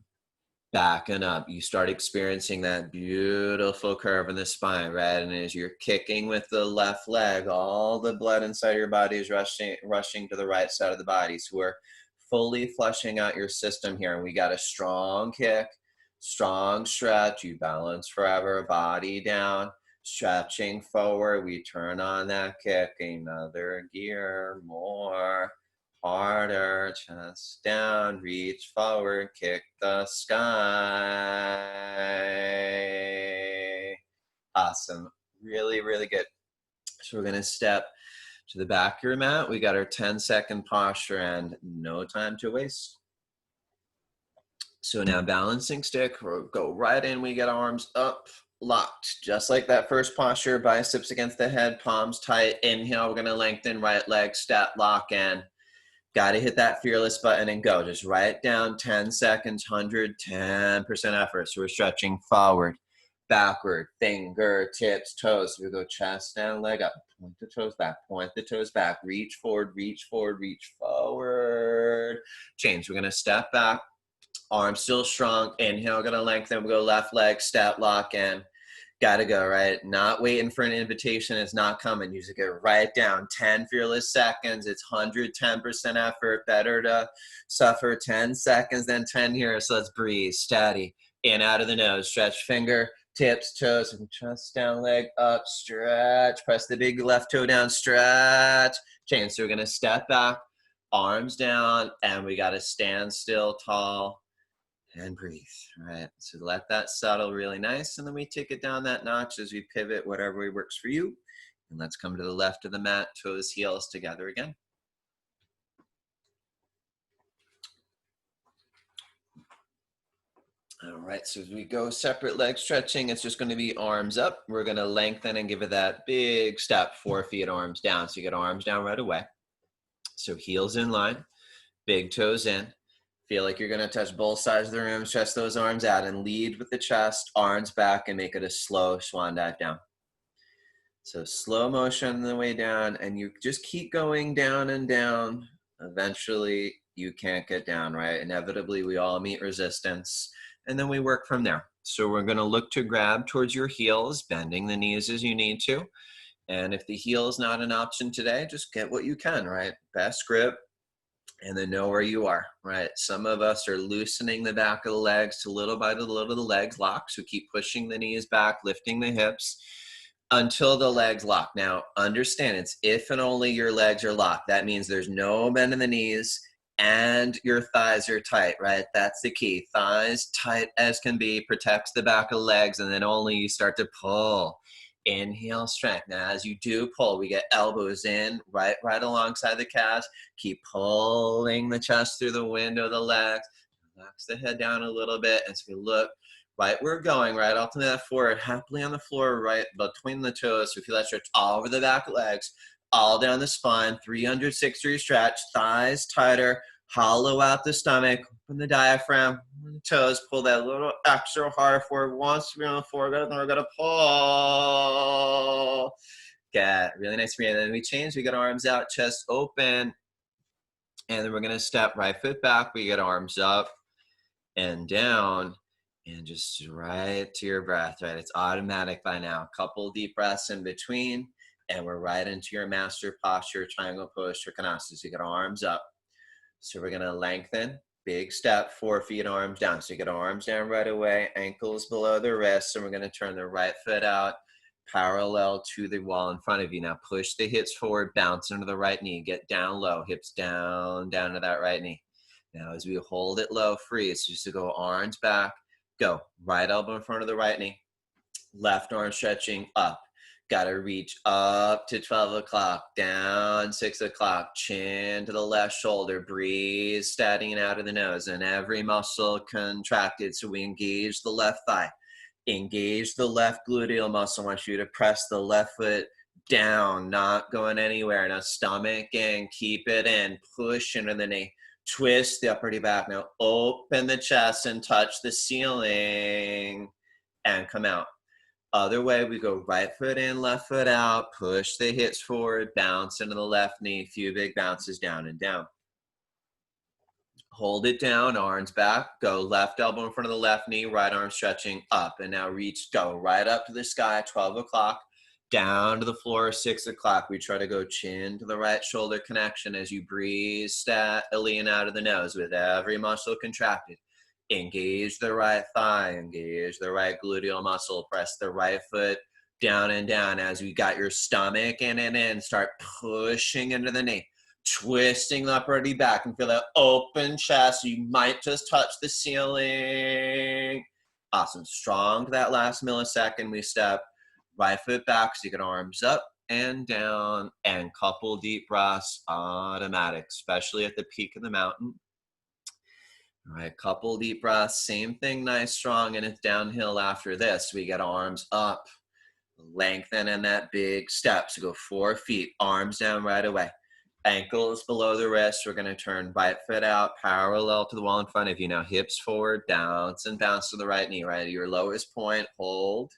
backing up. You start experiencing that beautiful curve in the spine, right? And as you're kicking with the left leg, all the blood inside your body is rushing to the right side of the body. So we're fully flushing out your system here. And we got a strong kick, strong stretch. You balance forever, body down. Stretching forward, we turn on that kick, another gear, more, harder, chest down, reach forward, kick the sky. Awesome, really, really good. So we're gonna step to the back of your mat. We got our 10-second posture and no time to waste. So now balancing stick, we'll go right in, we get arms up, locked, just like that first posture, biceps against the head, palms tight. Inhale, we're gonna lengthen right leg, step, lock in. Gotta hit that fearless button and go. Just write down 10 seconds, 110% effort. So we're stretching forward, backward, fingertips, toes. So we go chest down, leg up, point the toes back, reach forward, reach forward, reach forward. Change, we're gonna step back. Arms still strong. Inhale, gonna lengthen. We go left leg, step, lock in. Gotta go, right? Not waiting for an invitation. It's not coming. You just get right down. 10 fearless seconds. It's 110% effort. Better to suffer 10 seconds than 10 here. So let's breathe. Steady. In, out of the nose. Stretch finger, tips, toes. And chest down, leg up. Stretch. Press the big left toe down. Stretch. Change. So we're gonna step back. Arms down. And we gotta stand still, tall. And breathe, right? So let that settle really nice. And then we take it down that notch as we pivot, whatever way works for you. And let's come to the left of the mat, toes, heels together again. All right, so as we go separate leg stretching, it's just going to be arms up. We're going to lengthen and give it that big step, 4 feet, arms down. So you get arms down right away. So heels in line, big toes in. Feel like you're gonna touch both sides of the room, stretch those arms out and lead with the chest, arms back, and make it a slow swan dive down. So slow motion on the way down, and you just keep going down and down. Eventually, you can't get down, right? Inevitably, we all meet resistance, and then we work from there. So we're gonna look to grab towards your heels, bending the knees as you need to. And if the heel is not an option today, just get what you can, right? Best grip. And then know where you are, right? Some of us are loosening the back of the legs to little by little the legs lock. So keep pushing the knees back, lifting the hips until the legs lock. Now, understand it's if and only your legs are locked. That means there's no bend in the knees and your thighs are tight, right? That's the key. Thighs tight as can be, protects the back of the legs, and then only you start to pull. Inhale, strength. Now, as you do pull, we get elbows in, right alongside the calves. Keep pulling the chest through the window of the legs. Relax the head down a little bit as we look right where we're going, right? Ultimately, that forward, happily on the floor, right between the toes. So feel that stretch all over the back legs, all down the spine, 360 stretch, thighs tighter, hollow out the stomach, open the diaphragm, the toes, pull that little extra hard forward. Once we're on the floor, then we're gonna pull. Get really nice breathing. And then we change, we get arms out, chest open, and then we're gonna step right foot back. We get arms up and down, and just right to your breath, right? It's automatic by now. A couple deep breaths in between, and we're right into your master posture, triangle pose, trikonasana. So you get arms up. So we're gonna lengthen, big step, 4 feet, arms down. So you get arms down right away, ankles below the wrists, and we're gonna turn the right foot out parallel to the wall in front of you. Now push the hips forward, bounce into the right knee, get down low, hips down, down to that right knee. Now as we hold it low, freeze, just to go arms back, go. Right elbow in front of the right knee, left arm stretching up. Got to reach up to 12 o'clock, down 6 o'clock, chin to the left shoulder, breathe, steadying out of the nose, and every muscle contracted. So we engage the left thigh, engage the left gluteal muscle. I want you to press the left foot down, not going anywhere. Now stomach in, keep it in, push into the knee, twist the upper body back. Now open the chest and touch the ceiling and come out. Other way, we go right foot in, left foot out, push the hips forward, bounce into the left knee, few big bounces down and down. Hold it down, arms back, go left elbow in front of the left knee, right arm stretching up, and now reach, go right up to the sky, 12 o'clock, down to the floor, 6 o'clock. We try to go chin to the right shoulder connection as you breathe steadily in out of the nose with every muscle contracted. Engage the right thigh, engage the right gluteal muscle, press the right foot down and down as we got your stomach in and in. Start pushing into the knee, twisting the upper body back and feel that open chest. You might just touch the ceiling. Awesome. Strong to that last millisecond. We step right foot back so you get arms up and down and couple deep breaths, automatic, especially at the peak of the mountain. All right, couple deep breaths, same thing, nice, strong, and it's downhill after this. We get arms up, lengthen in that big step. So go 4 feet, arms down right away. Ankles below the wrist. We're gonna turn right foot out, parallel to the wall in front of you. Now hips forward, bounce and bounce to the right knee, right at your lowest point, hold.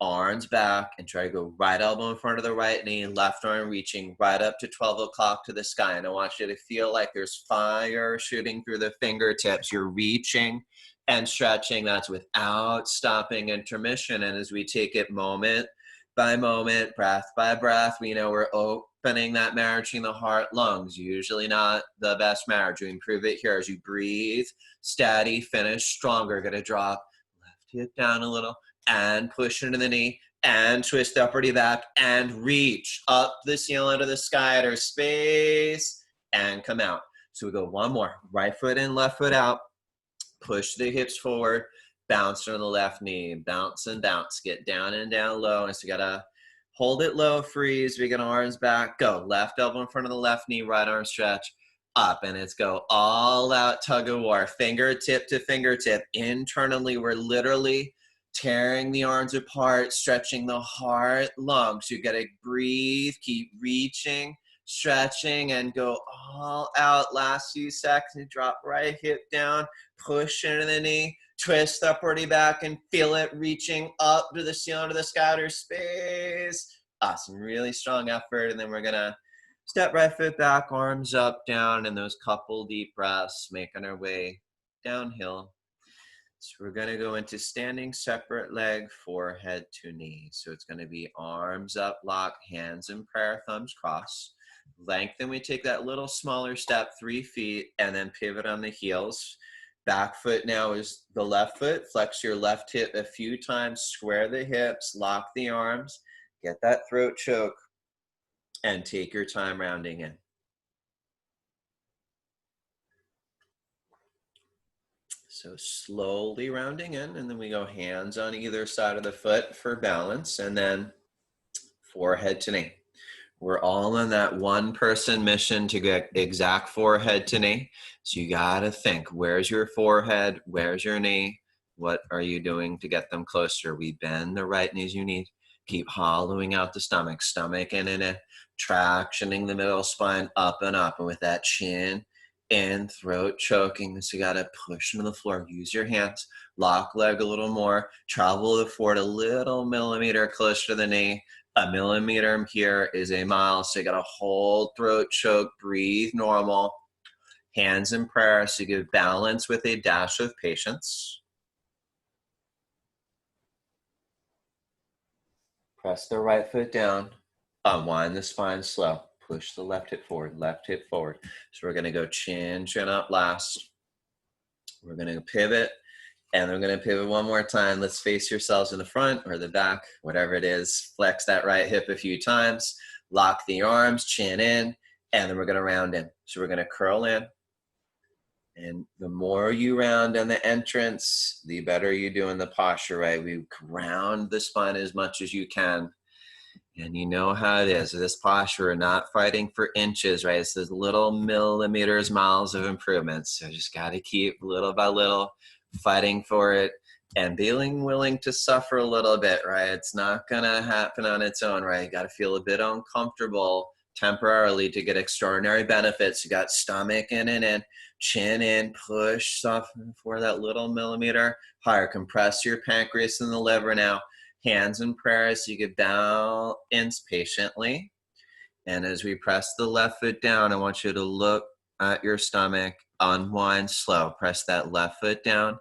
Arms back and try to go right elbow in front of the right knee, left arm reaching right up to 12 o'clock to the sky. And I want you to feel like there's fire shooting through the fingertips. You're reaching and stretching. That's without stopping intermission. And as we take it moment by moment, breath by breath, we know we're opening that marriage between the heart, lungs. Usually not the best marriage. We improve it here as you breathe, steady, finish stronger. Gonna drop left hip down a little, and push into the knee, and twist the upper body back, and reach up the ceiling to the sky at our space, and come out. So we go one more, right foot in, left foot out, push the hips forward, bounce on the left knee, bounce and bounce, get down and down low, and so you gotta hold it low, freeze, we get arms back, go, left elbow in front of the left knee, right arm stretch, up, and it's go all out tug of war, fingertip to fingertip. Internally, we're literally tearing the arms apart, stretching the heart, lungs. You gotta breathe, keep reaching, stretching, and go all out. Last few seconds, drop right hip down, push into the knee, twist the upper body back and feel it reaching up to the ceiling, to the sky, or space. Awesome, really strong effort. And then we're gonna step right foot back, arms up, down, and those couple deep breaths, making our way downhill. So we're going to go into standing separate leg, forehead to knee. So it's going to be arms up, lock, hands in prayer, thumbs cross. Lengthen, we take that little smaller step, 3 feet, and then pivot on the heels. Back foot now is the left foot. Flex your left hip a few times, square the hips, lock the arms, get that throat choke, and take your time rounding in. So slowly rounding in, and then we go hands on either side of the foot for balance, and then forehead to knee. We're all on that one-person mission to get exact forehead to knee. So you gotta think, where's your forehead? Where's your knee? What are you doing to get them closer? We bend the right knee as you need. Keep hollowing out the stomach, stomach in and in, tractioning the middle spine up and up, and with that chin in, throat choking. So you gotta push into the floor. Use your hands, lock leg a little more, travel the forward a little millimeter closer to the knee. A millimeter here is a mile. So you gotta hold, throat choke, breathe normal. Hands in prayer, so you give balance with a dash of patience. Press the right foot down, unwind the spine slow. Push the left hip forward, left hip forward. So we're gonna go chin, chin up last. We're going to pivot, and we're going to pivot one more time. Let's face yourselves in the front or the back, whatever it is. Flex that right hip a few times. Lock the arms, chin in, and then we're going to round in. So we're going to curl in. And the more you round in the entrance, the better you do in the posture, right? We round the spine as much as you can. And you know how it is. This posture, we're not fighting for inches, right? It's those little millimeters, miles of improvement. So just got to keep little by little fighting for it and being willing to suffer a little bit, right? It's not going to happen on its own, right? You got to feel a bit uncomfortable temporarily to get extraordinary benefits. You got stomach in and in, chin in, push, soften for that little millimeter higher. Compress your pancreas and the liver now. Hands in prayer so you can balance patiently. And as we press the left foot down, I want you to look at your stomach, unwind slow. Press that left foot down,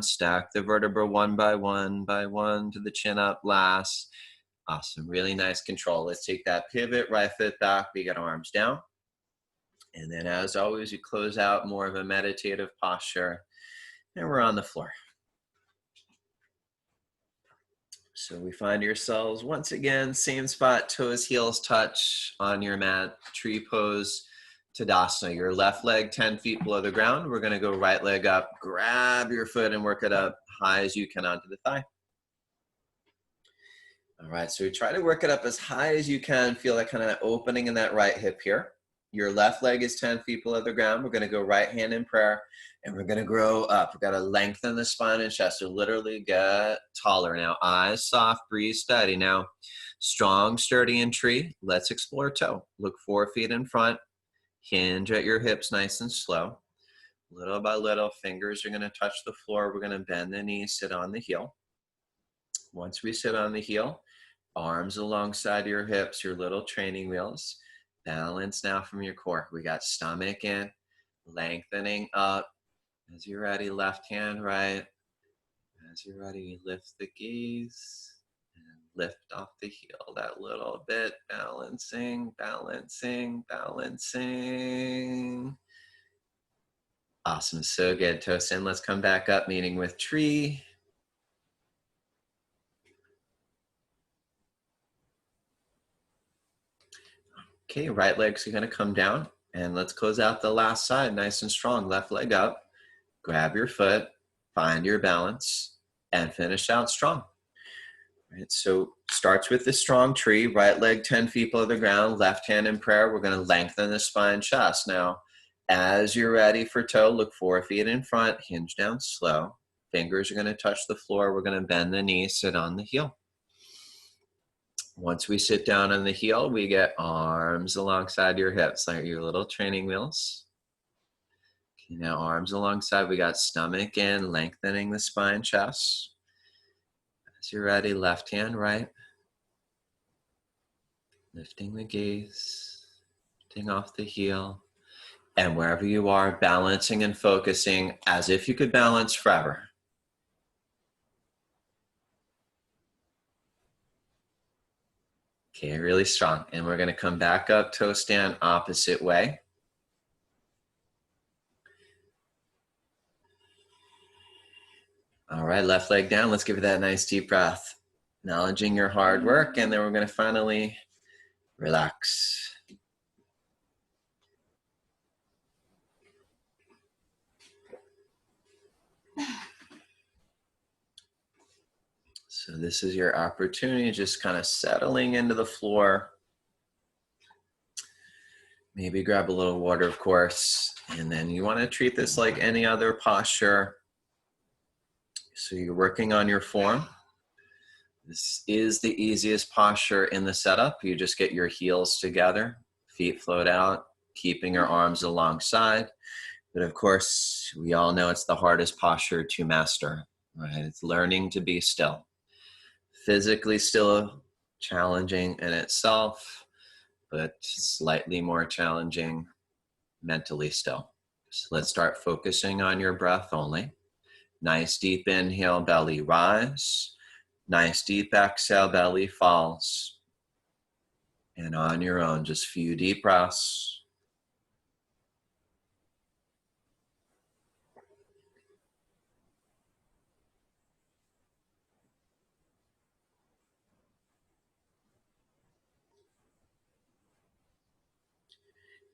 stack the vertebra one by one to the chin up last. Awesome, really nice control. Let's take that pivot, right foot back, we got arms down. And then as always, you close out more of a meditative posture, and we're on the floor. So we find yourselves once again, same spot, toes, heels touch on your mat, tree pose, Tadasana. Your left leg 10 feet below the ground. We're gonna go right leg up, grab your foot and work it up high as you can onto the thigh. All right, so we try to work it up as high as you can. Feel that kind of opening in that right hip here. Your left leg is 10 feet below the ground. We're gonna go right hand in prayer, and we're gonna grow up. We've got to lengthen the spine and chest to literally get taller. Now, eyes soft, breathe steady. Now, strong, sturdy, and tree. Let's explore toe. Look 4 feet in front. Hinge at your hips nice and slow. Little by little, fingers are gonna touch the floor. We're gonna bend the knees, sit on the heel. Once we sit on the heel, arms alongside your hips, your little training wheels. Balance now from your core. We got stomach in, lengthening up. As you're ready, left hand, right. As you're ready, lift the gaze and lift off the heel that little bit. Balancing, balancing, balancing. Awesome, so good. Toes in, let's come back up, meeting with tree. Okay, right leg's gonna come down, and let's close out the last side nice and strong. Left leg up, grab your foot, find your balance, and finish out strong. Right, so starts with the strong tree, right leg 10 feet below the ground, left hand in prayer. We're gonna lengthen the spine, chest. Now, as you're ready for toe, look 4 feet in front, hinge down slow. Fingers are gonna touch the floor. We're gonna bend the knee, sit on the heel. Once we sit down on the heel, we get arms alongside your hips, like your little training wheels. Okay, now arms alongside, we got stomach in, lengthening the spine, chest. As you're ready, left hand, right. Lifting the gaze, lifting off the heel. And wherever you are, balancing and focusing as if you could balance forever. Okay, really strong. And we're gonna come back up, toe stand, opposite way. All right, left leg down. Let's give it that nice deep breath. Acknowledging your hard work, and then we're gonna finally relax. So this is your opportunity, just kind of settling into the floor. Maybe grab a little water, of course, and then you want to treat this like any other posture. So you're working on your form. This is the easiest posture in the setup. You just get your heels together, feet float out, keeping your arms alongside. But of course, we all know it's the hardest posture to master, right? It's learning to be still. Physically still challenging in itself, but slightly more challenging mentally still. So let's start focusing on your breath only. Nice deep inhale, belly rise. Nice deep exhale, belly falls. And on your own, just a few deep breaths.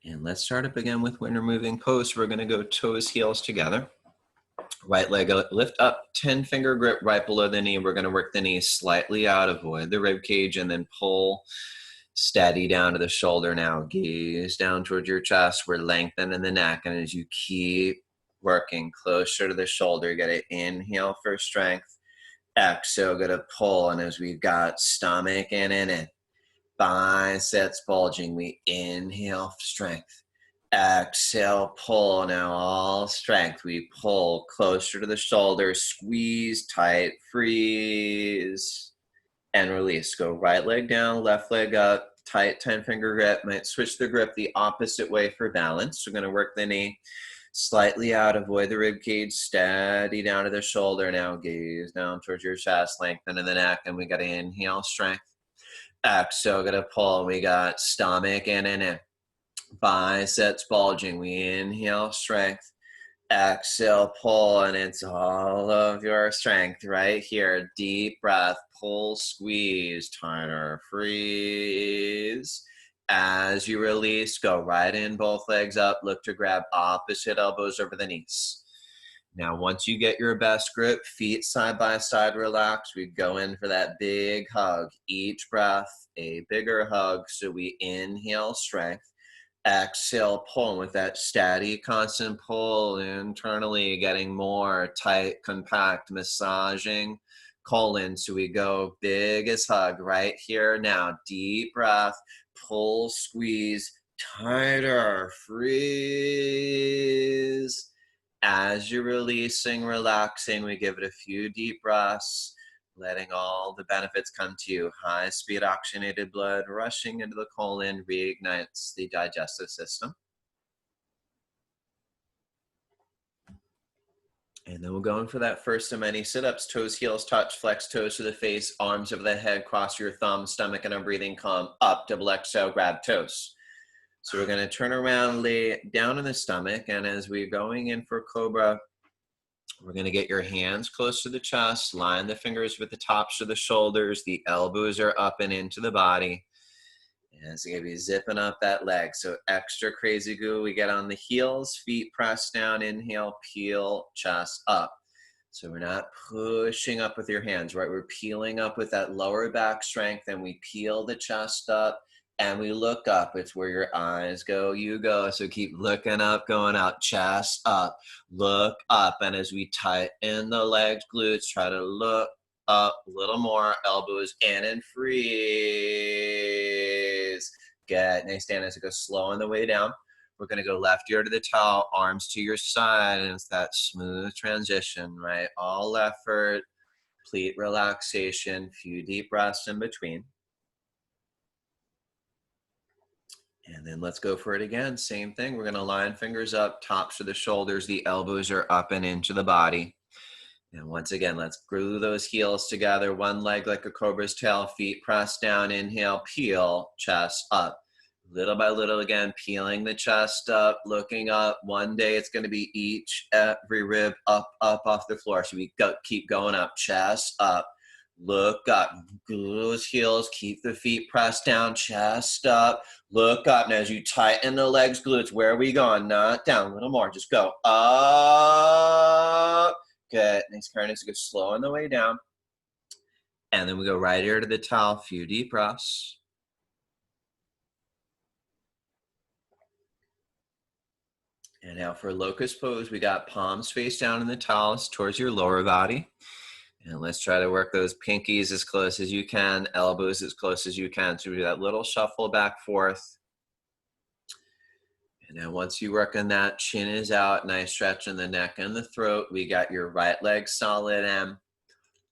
And let's start up again with winter moving post. We're gonna go toes, heels together. Right leg lift up, 10-finger grip right below the knee. We're gonna work the knee slightly out, avoid the rib cage, and then pull steady down to the shoulder now. Gaze down towards your chest. We're lengthening the neck. And as you keep working closer to the shoulder, you gotta inhale for strength. Exhale, gonna pull. And as we've got stomach in and in, biceps bulging, we inhale for strength. Exhale, pull. Now all strength. We pull closer to the shoulder, squeeze tight, freeze, and release. Go right leg down, left leg up, tight 10-finger grip. Might switch the grip the opposite way for balance. We're going to work the knee slightly out, avoid the rib cage, steady down to the shoulder. Now gaze down towards your chest, lengthen in the neck, and we got to inhale strength. Exhale, gonna pull. We got stomach in and in. Biceps bulging. We inhale strength. Exhale, pull, and it's all of your strength right here. Deep breath, pull, squeeze, tighter, freeze. As you release, go right in, both legs up. Look to grab opposite elbows over the knees. Now, once you get your best grip, feet side by side, relax. We go in for that big hug. Each breath, a bigger hug. So we inhale strength. Exhale, pull. With that steady, constant pull internally, getting more tight, compact, massaging colon. So we go biggest hug right here now. Deep breath, pull, squeeze, tighter, freeze. As you're releasing, relaxing, we give it a few deep breaths, letting all the benefits come to you. High speed oxygenated blood rushing into the colon reignites the digestive system. And then we'll go in for that first of many sit-ups. Toes, heels touch, flex toes to the face, arms over the head, cross your thumbs, stomach, and I'm breathing calm. Up, double exhale, grab toes. So we're going to turn around, lay down on the stomach, and as we're going in for Cobra, we're going to get your hands close to the chest, line the fingers with the tops of the shoulders, the elbows are up and into the body, and it's going to be zipping up that leg. So extra crazy goo, we get on the heels, feet press down, inhale, peel, chest up. So we're not pushing up with your hands, right? We're peeling up with that lower back strength, and we peel the chest up. And we look up. It's where your eyes go, you go. So keep looking up, going out, chest up, look up. And as we tighten the legs, glutes, try to look up a little more, elbows in and freeze. Good. Nice stand as it goes slow on the way down. We're going to go left ear to the towel, arms to your side. And it's that smooth transition, right? All effort, complete relaxation, few deep breaths in between. And then let's go for it again. Same thing. We're going to line fingers up, tops of the shoulders. The elbows are up and into the body. And once again, let's glue those heels together. One leg like a cobra's tail, feet press down. Inhale, peel, chest up. Little by little again, peeling the chest up, looking up. One day it's going to be every rib up off the floor. So we keep going up, chest up. Look up, glue those heels, keep the feet pressed down, chest up, look up. Now as you tighten the legs, glutes, where are we going? Not down, a little more, just go up. Good, nice carnage, go slow on the way down. And then we go right ear to the towel, few deep breaths. And now for locust pose, we got palms face down in the towels towards your lower body. And let's try to work those pinkies as close as you can, elbows as close as you can. So we do that little shuffle back, forth. And then once you work on that, chin is out, nice stretch in the neck and the throat. We got your right leg solid and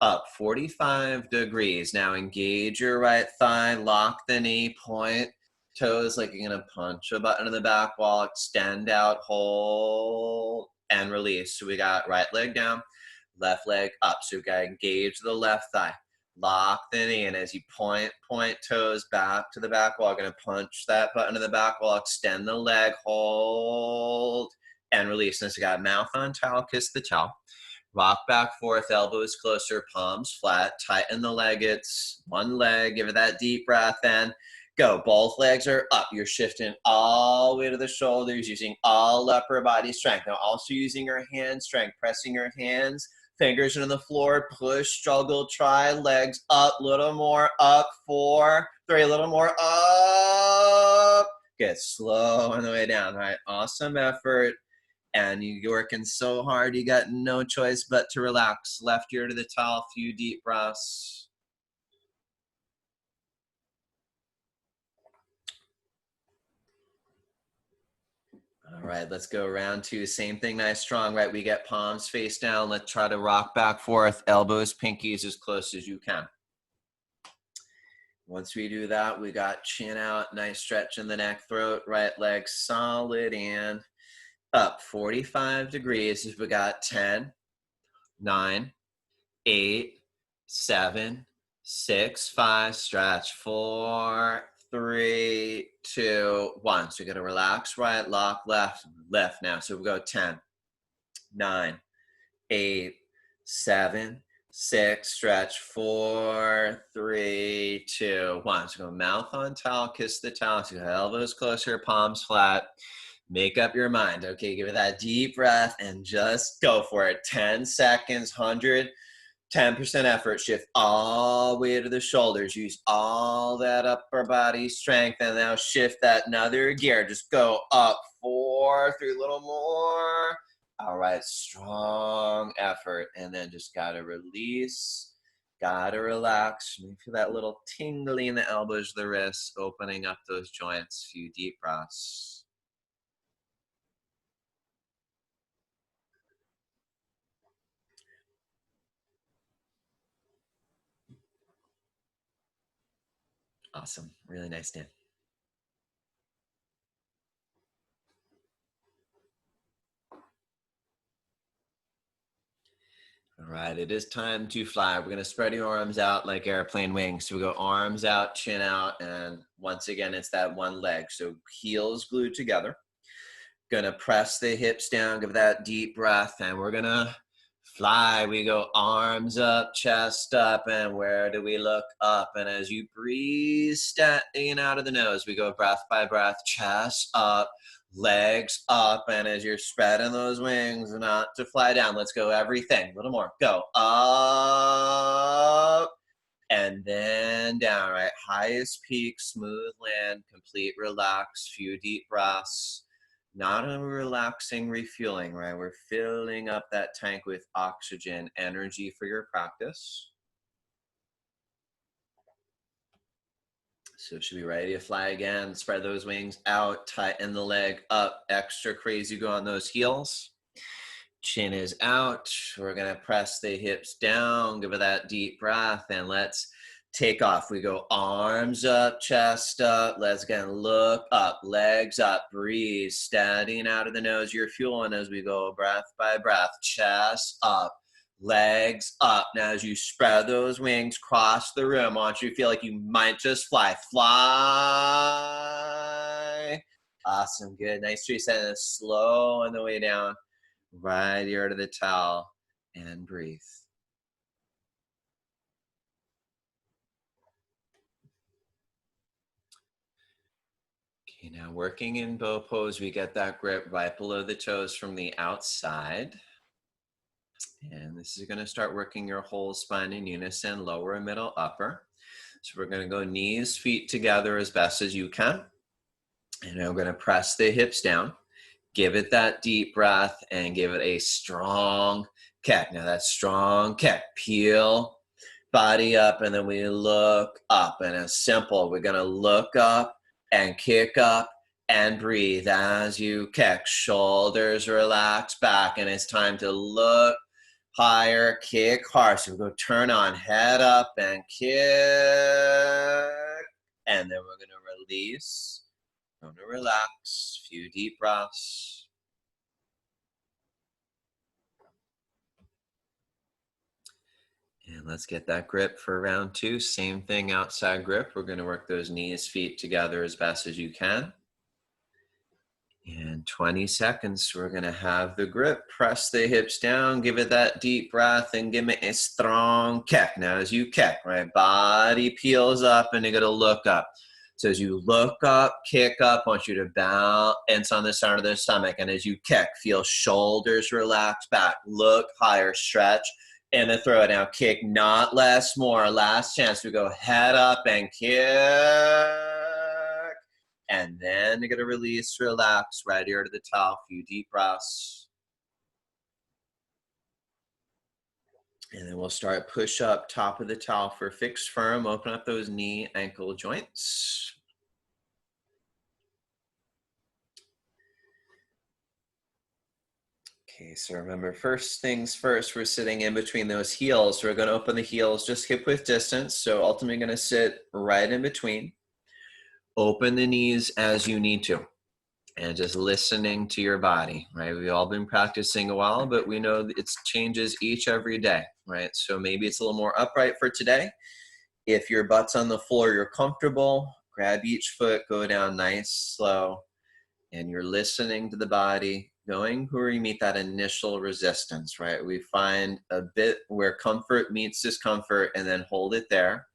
up 45 degrees. Now engage your right thigh, lock the knee, point toes like you're gonna punch a button in the back wall, extend out, hold, and release. So we got right leg down, left leg up. So you gotta engage the left thigh, lock the knee, and as you point toes back to the back wall, gonna punch that button in the back wall, extend the leg, hold, and release. And so you got mouth on towel, kiss the towel. Rock back, forth, elbows closer, palms flat, tighten the leg. It's one leg, give it that deep breath in. Go. Both legs are up. You're shifting all the way to the shoulders, using all upper body strength. Now also using your hand strength, pressing your hands, fingers into the floor, push, struggle, try, legs up, little more, up, 4, 3, a little more, up. Good. Slow on the way down. All right. Awesome effort. And you're working so hard, you got no choice but to relax. Left ear to the towel, few deep breaths. All right, let's go round 2. Same thing, nice strong, right? We get palms face down. Let's try to rock back forth, elbows, pinkies as close as you can. Once we do that, we got chin out, nice stretch in the neck, throat, right leg solid and up 45 degrees. If we got 10, 9, 8, 7, 6, 5, stretch, 4, 3, 2, 1. So you're gonna relax, right, lock, left, left now. So we go 10, 9, 8, 7, 6, stretch, 4, 3, 2, 1. So go mouth on towel, kiss the towel. So elbows closer, palms flat. Make up your mind. Okay, give it that deep breath and just go for it. 10 seconds, 100. 10% effort, shift all the way to the shoulders. Use all that upper body strength and now shift that another gear. Just go up, 4, 3, a little more. All right, strong effort. And then just gotta release, gotta relax. Maybe feel that little tingly in the elbows, the wrists, opening up those joints. Few deep breaths. Awesome, really nice, Dan. All right, it is time to fly. We're gonna spread your arms out like airplane wings. So we go arms out, chin out, and once again, it's that one leg. So heels glued together. Gonna press the hips down, give that deep breath, and we're gonna fly. We go arms up, chest up, and where do we look? Up. And as you breathe, in out of the nose, we go breath by breath, chest up, legs up, and as you're spreading those wings, not to fly down, let's go everything. A little more. Go up, and then down, right? Highest peak, smooth land, complete relax, few deep breaths. Not only relaxing, refueling, right? We're filling up that tank with oxygen, energy for your practice. So should be ready to fly again. Spread those wings out, tighten the leg up, extra crazy go on those heels. Chin is out. We're gonna press the hips down, give it that deep breath, and let's take off. We go arms up, chest up. Let's again look up, legs up, breathe, steadying out of the nose. You're fueling as we go breath by breath, chest up, legs up. Now as you spread those wings, cross the room. I want you to feel like you might just fly. Fly. Awesome, good. Nice reset and slow on the way down. Right ear to the towel and breathe. Okay, now working in bow pose, we get that grip right below the toes from the outside. And this is going to start working your whole spine in unison, lower, middle, upper. So we're going to go knees, feet together as best as you can. And now we're going to press the hips down. Give it that deep breath and give it a strong kick. Now that strong kick, peel body up, and then we look up. And it's simple. We're going to look up and kick up and breathe as you kick. Shoulders relax back, and it's time to look higher, kick hard. So we'll go turn on, head up and kick. And then we're going to release. I'm going to relax, few deep breaths. And let's get that grip for round 2. Same thing, outside grip. We're going to work those knees, feet together as best as you can. In 20 seconds, we're going to have the grip. Press the hips down, give it that deep breath, and give me a strong kick. Now as you kick, right, body peels up and you're going to look up. So as you look up, kick up, I want you to bounce on the center of the stomach. And as you kick, feel shoulders relax back, look higher, stretch in the throat. Now kick, not less, more. Last chance. We go head up and kick. And then you're going to release, relax, right ear to the towel. Few deep breaths. And then we'll start push up, top of the towel for fixed firm. Open up those knee, ankle joints. Okay, so remember, first things first, we're sitting in between those heels. We're going to open the heels just hip width distance. So ultimately going to sit right in between. Open the knees as you need to. And just listening to your body, right? We've all been practicing a while, but we know it changes every day, right? So maybe it's a little more upright for today. If your butt's on the floor, you're comfortable, grab each foot, go down nice, slow, and you're listening to the body, going where you meet that initial resistance, right? We find a bit where comfort meets discomfort and then hold it there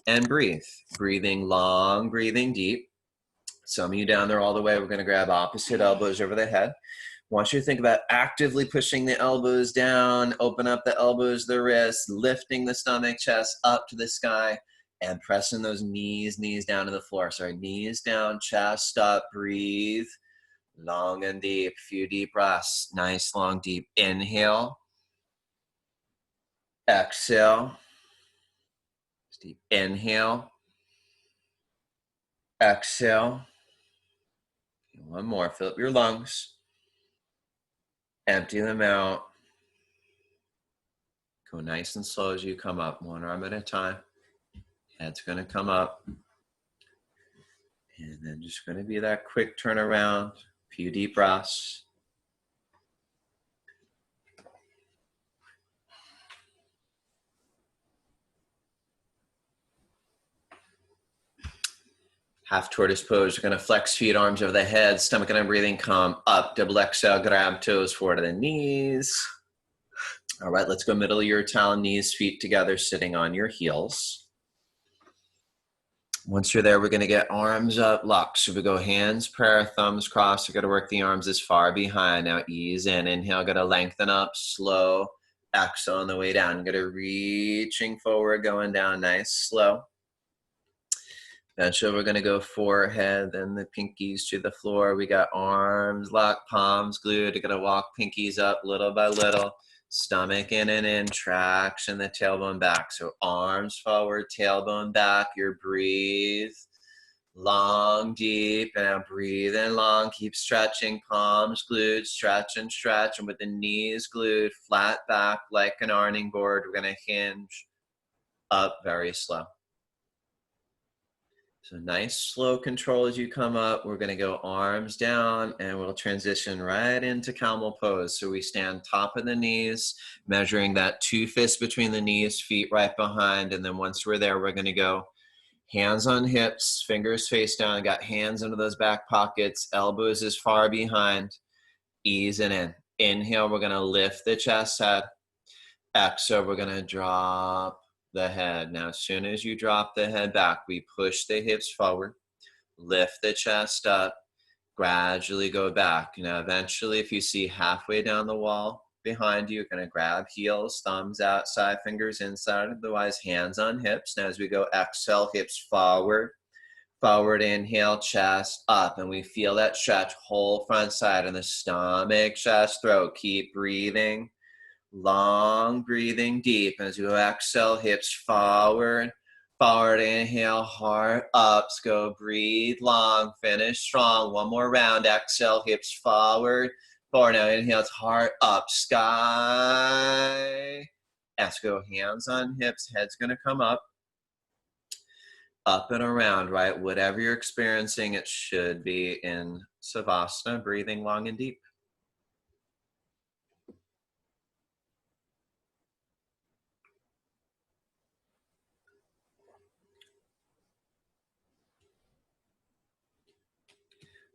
and breathe. Breathing long, breathing deep. Some of you down there all the way, we're going to grab opposite elbows over the head. I want you to think about actively pushing the elbows down, open up the elbows, the wrists, lifting the stomach, chest up to the sky, and pressing those knees down to the floor. Sorry, knees down, chest up, breathe. Long and deep, few deep breaths. Nice, long, deep. Inhale. Exhale. Deep inhale. Exhale. One more, fill up your lungs. Empty them out. Go nice and slow as you come up, one arm at a time. Head's gonna come up. And then just gonna be that quick turnaround, few deep breaths. Half tortoise pose, you're gonna flex feet, arms over the head, stomach and breathing, come up, double exhale, grab toes forward to the knees. All right, let's go middle of your towel, knees, feet together, sitting on your heels. Once you're there, we're gonna get arms up, lock. So we go hands, prayer, thumbs crossed. We're gonna work the arms as far behind. Now ease in, inhale, gonna lengthen up, slow. Exhale on the way down. Gonna reaching forward, going down, nice, slow. Eventually, we're going to go forehead, then the pinkies to the floor. We got arms locked, palms glued. We're going to walk pinkies up little by little. Stomach in and in, traction the tailbone back. So arms forward, tailbone back. You breathe long, deep, and now breathe in long. Keep stretching, palms glued, stretch and stretch. And with the knees glued, flat back like an ironing board, we're going to hinge up very slow. So nice, slow control as you come up. We're going to go arms down and we'll transition right into camel pose. So we stand top of the knees, measuring that 2 fists between the knees, feet right behind. And then once we're there, we're going to go hands on hips, fingers face down. Got hands into those back pockets, elbows as far behind. Ease it in. Inhale, we're going to lift the chest head. Exhale, we're going to drop the head. Now, as soon as you drop the head back, we push the hips forward, lift the chest up, gradually go back. Now, eventually, if you see halfway down the wall behind you, you're going to grab heels, thumbs outside, fingers inside, otherwise hands on hips. Now, as we go, exhale, hips forward, forward, inhale, chest up, and we feel that stretch, whole front side in the stomach, chest, throat. Keep breathing. Long, breathing deep as you exhale, hips forward, forward, inhale, heart up, let's go, breathe long, finish strong, one more round, exhale, hips forward, forward, now inhale, it's heart up, sky, let's go, hands on hips, head's gonna come up and around, right, whatever you're experiencing, it should be in Savasana, breathing long and deep.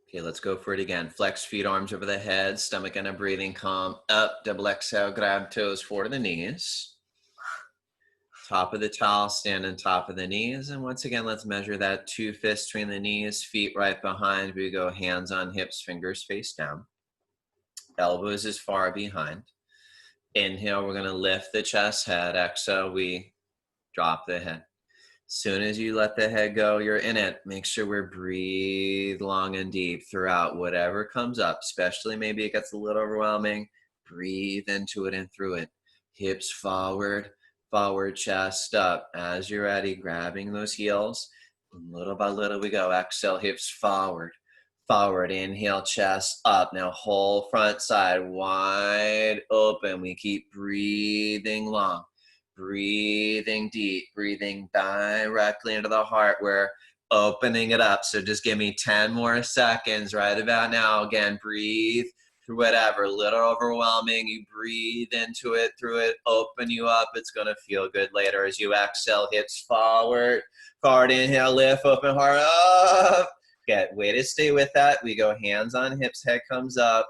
Okay, let's go for it again. Flex feet, arms over the head, stomach and breathing, calm up, double exhale, grab toes forward to the knees. Top of the towel, stand on top of the knees. And once again, let's measure that 2 fists between the knees, feet right behind. We go hands on hips, fingers face down. Elbows is far behind. Inhale, we're going to lift the chest, head. Exhale, we drop the head. Soon as you let the head go, you're in it. Make sure we breathe long and deep throughout whatever comes up, especially maybe it gets a little overwhelming. Breathe into it and through it. Hips forward, forward, chest up. As you're ready, grabbing those heels. Little by little we go. Exhale, hips forward, forward. Inhale, chest up. Now whole front side wide open. We keep breathing long. Breathing deep, breathing directly into the heart. We're opening it up. So just give me 10 more seconds right about now. Again, breathe through whatever, a little overwhelming. You breathe into it, through it, open you up. It's going to feel good later as you exhale, hips forward, forward, inhale, lift, open heart up. Good, way to stay with that. We go hands on hips, head comes up.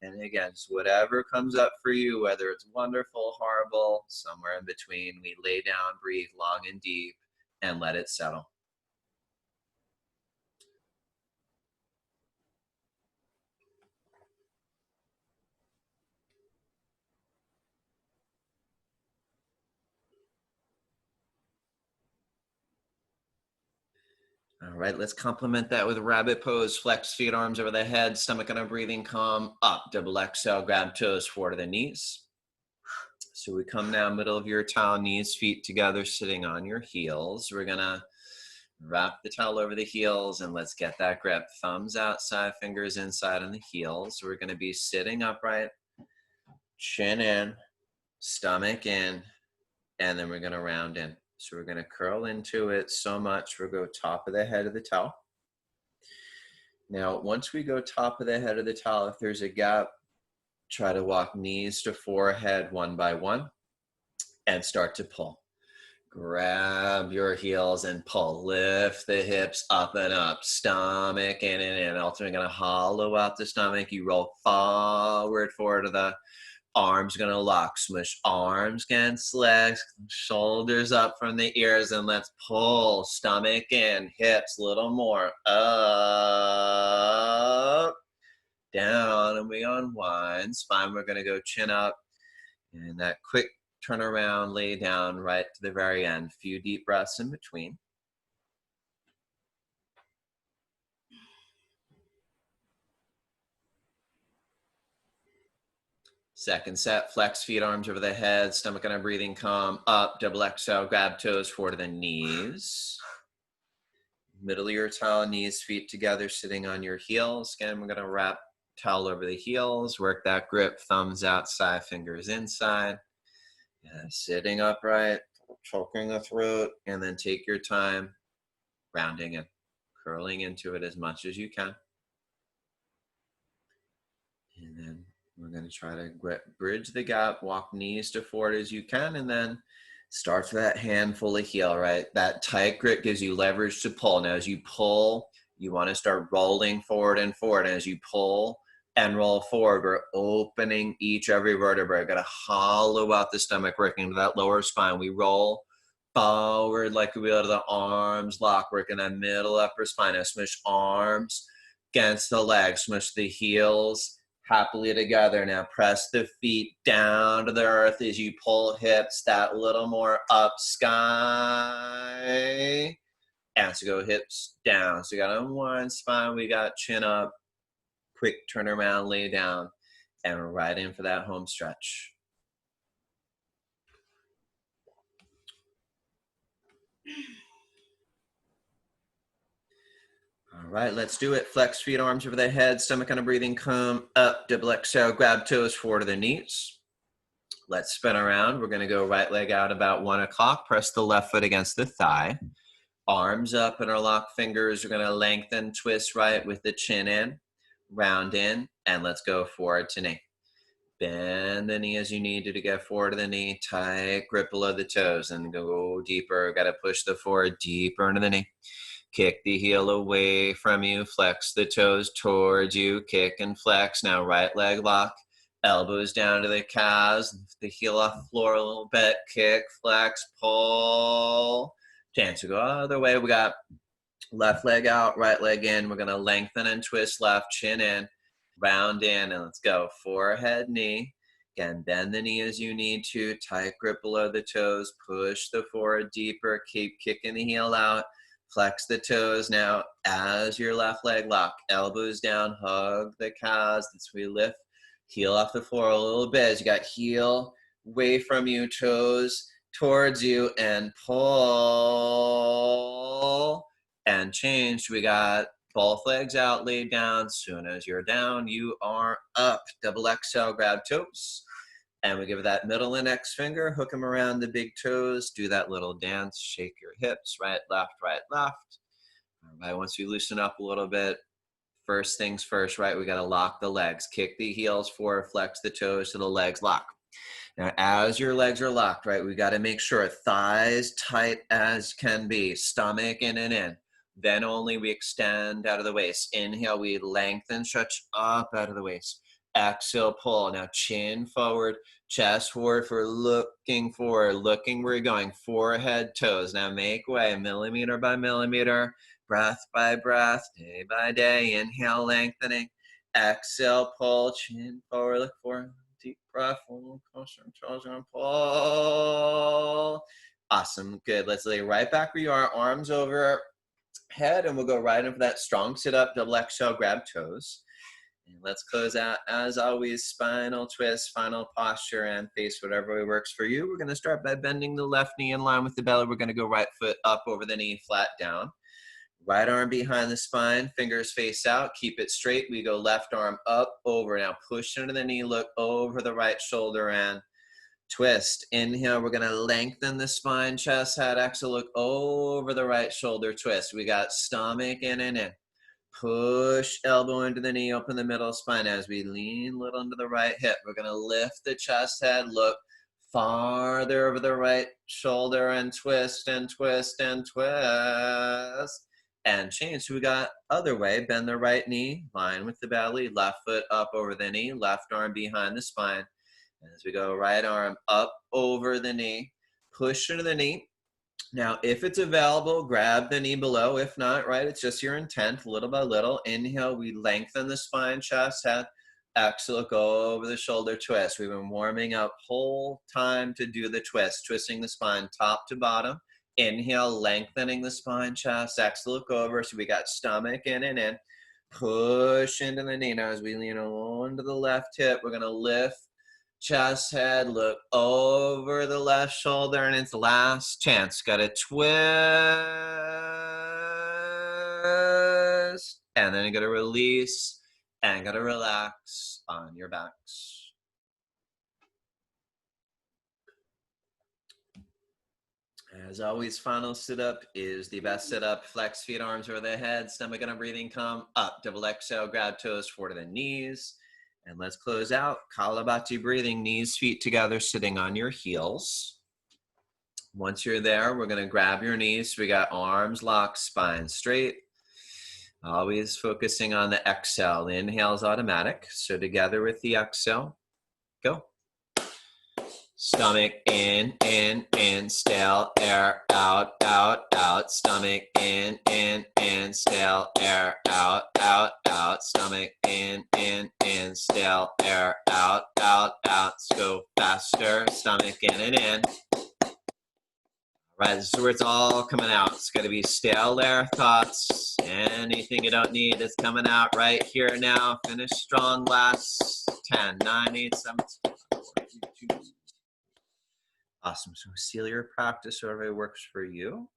And again, just whatever comes up for you, whether it's wonderful, horrible, somewhere in between, we lay down, breathe long and deep, and let it settle. All right, let's complement that with rabbit pose. Flex feet, arms over the head, stomach on a breathing calm, up, double exhale, grab toes, forward to the knees. So we come now, middle of your towel, knees, feet together, sitting on your heels. We're gonna wrap the towel over the heels and let's get that grip. Thumbs outside, fingers inside on the heels. We're gonna be sitting upright, chin in, stomach in, and then we're gonna round in. So we're gonna curl into it so much, we'll go top of the head of the towel. Now, once we go top of the head of the towel, if there's a gap, try to walk knees to forehead one by one and start to pull. Grab your heels and pull. Lift the hips up and up, stomach in and in. Ultimately gonna hollow out the stomach. You roll forward to the arms, gonna lock, smush arms against legs, shoulders up from the ears, and let's pull, stomach in, hips, a little more, up, down, and we unwind. Spine, we're gonna go chin up, and that quick turn around, lay down right to the very end. Few deep breaths in between. Second set, flex feet, arms over the head, stomach on a breathing calm, up, double exhale, grab toes, forward to the knees. Middle of your towel, knees, feet together, sitting on your heels. Again, we're gonna wrap towel over the heels, work that grip, thumbs outside, fingers inside. Yeah, sitting upright, choking the throat, and then take your time, rounding it, curling into it as much as you can. And then we're going to try to bridge the gap, walk knees to forward as you can, and then start with that handful of heel, right? That tight grip gives you leverage to pull. Now, as you pull, you want to start rolling forward and forward. And as you pull and roll forward, we're opening every vertebrae. We're going to hollow out the stomach, working into that lower spine. We roll forward like we will to the arms lock, working that middle upper spine. Now, smush arms against the legs, smush the heels happily together. Now press the feet down to the earth as you pull hips that little more up, sky. And so go hips down. So you got unwind spine, we got chin up, quick turn around, lay down, and we're right in for that home stretch. All right, let's do it. Flex feet, arms over the head, stomach on a breathing calm, up, double exhale, grab toes, forward to the knees. Let's spin around. We're gonna go right leg out about 1 o'clock, press the left foot against the thigh. Arms up, interlock fingers. We're gonna lengthen, twist right with the chin in, round in, and let's go forward to knee. Bend the knee as you need to get forward to the knee, tight grip below the toes, and go deeper. Gotta push the forward deeper into the knee. Kick the heel away from you, flex the toes towards you, kick and flex. Now right leg lock, Elbows down to the calves, lift the heel off the floor a little bit, kick, flex, pull. Chance to go other way. We got left leg out, right leg in. We're gonna lengthen and twist left, chin in, round in, and let's go. Forehead, knee. Again, bend the knee as you need to, tight grip below the toes, push the forehead deeper, keep kicking the heel out, flex the toes. Now, as your left leg lock, elbows down, hug the calves, as we lift, heel off the floor a little bit, as you got heel away from you, toes towards you, and pull, and change. We got both legs out, laid down. Soon as you're down, you are up. Double exhale, grab toes. And we give it that middle index finger, hook them around the big toes, do that little dance, shake your hips, right, left, right, left. All right, once you loosen up a little bit, first things first, right, we gotta lock the legs. Kick the heels forward, flex the toes so the legs lock. Now, as your legs are locked, right, we gotta make sure thighs tight as can be, stomach in and in. Then only we extend out of the waist. Inhale, we lengthen, stretch up out of the waist. Exhale, pull. Now chin forward, chest forward for looking forward, looking where you're going, forehead, toes. Now make way, millimeter by millimeter, breath by breath, day by day. Inhale, lengthening. Exhale, pull, chin forward, look forward. Deep breath, pull. Awesome, good. Let's lay right back where you are, arms over head, and we'll go right in for that strong sit up, double exhale, grab toes. And let's close out, as always, spinal twist, final posture, and face whatever way works for you. We're going to start by bending the left knee in line with the belly. We're going to go right foot up over the knee, flat down. Right arm behind the spine, fingers face out, keep it straight. We go left arm up, over. Now push into the knee, look over the right shoulder and twist. Inhale, we're gonna lengthen the spine, chest, head. Exhale, look over the right shoulder, twist. We got stomach in and in. Push elbow into the knee, open the middle spine as we lean a little into the right hip. We're gonna lift the chest, head, look farther over the right shoulder and twist and twist and twist. And change. So we got other way, bend the right knee, line with the belly, left foot up over the knee, left arm behind the spine. As we go, right arm up over the knee, push into the knee. Now, if it's available, grab the knee below. If not, right, it's just your intent, little by little. Inhale, we lengthen the spine, chest, head. Exhale, go over the shoulder, twist. We've been warming up whole time to do the twist, twisting the spine top to bottom. Inhale, lengthening the spine, chest. Exhale, look over. So we got stomach in and in. Push into the knee. Now, as we lean on to the left hip, we're going to lift chest, head, look over the left shoulder, and it's last chance. Got to twist, and then you got to release, and got to relax on your backs. As always, final sit-up is the best sit-up. Flex feet, arms over the head, stomach and breathing, come up. Double exhale, grab toes forward to the knees. And let's close out. Kalabati breathing, knees, feet together, sitting on your heels. Once you're there, we're gonna grab your knees. We got arms locked, spine straight. Always focusing on the exhale. The inhale is automatic. So together with the exhale, go. Stomach in, stale air, out, out, out. Stomach in, stale air, out, out, out. Stomach in, stale air, out, out, out. Let's go faster. Stomach in and in. All right, this is where it's all coming out. It's going to be stale air thoughts. Anything you don't need is coming out right here now. Finish strong. Last 10, 9, 8, 7, 6, 5, 4, 3, 2. Awesome. So seal your practice whatever works for you.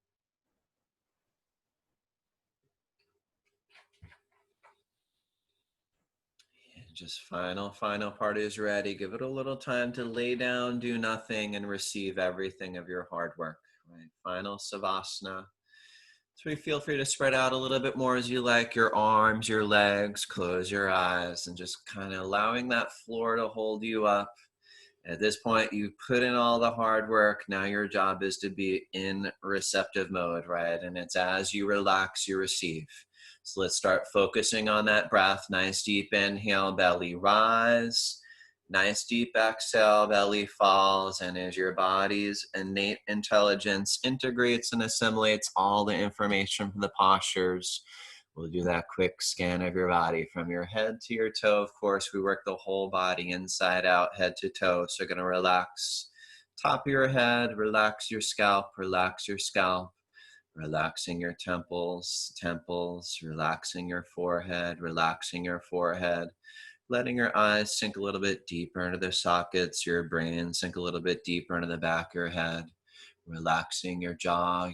And just final part is ready. Give it a little time to lay down, do nothing, and receive everything of your hard work. Right? Final Savasana. So feel free to spread out a little bit more as you like, your arms, your legs, close your eyes, and just kind of allowing that floor to hold you up. At this point, you put in all the hard work. Now your job is to be in receptive mode, right? And it's as you relax, you receive. So let's start focusing on that breath. Nice deep inhale, belly rise. Nice deep exhale, belly falls, and as your body's innate intelligence integrates and assimilates all the information from the postures, we'll do that quick scan of your body from your head to your toe. Of course, we work the whole body inside out, head to toe. So you're going to relax top of your head, relax your scalp, relaxing your temples, relaxing your forehead, letting your eyes sink a little bit deeper into their sockets, your brain sink a little bit deeper into the back of your head, relaxing your jaw,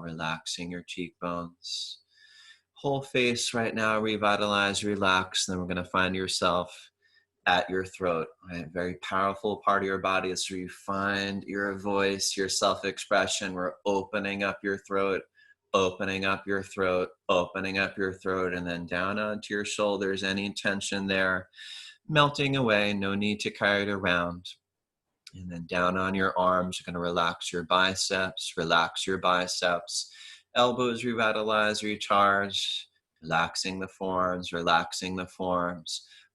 relaxing your cheekbones. Whole face right now, revitalize, relax. Then we're going to find yourself at your throat, right? Very powerful part of your body is where you find your voice, your self-expression. We're opening up your throat, and then down onto your shoulders. Any tension there, melting away. No need to carry it around. And then down on your arms, you're going to relax your biceps, elbows revitalize, recharge, relaxing the forearms,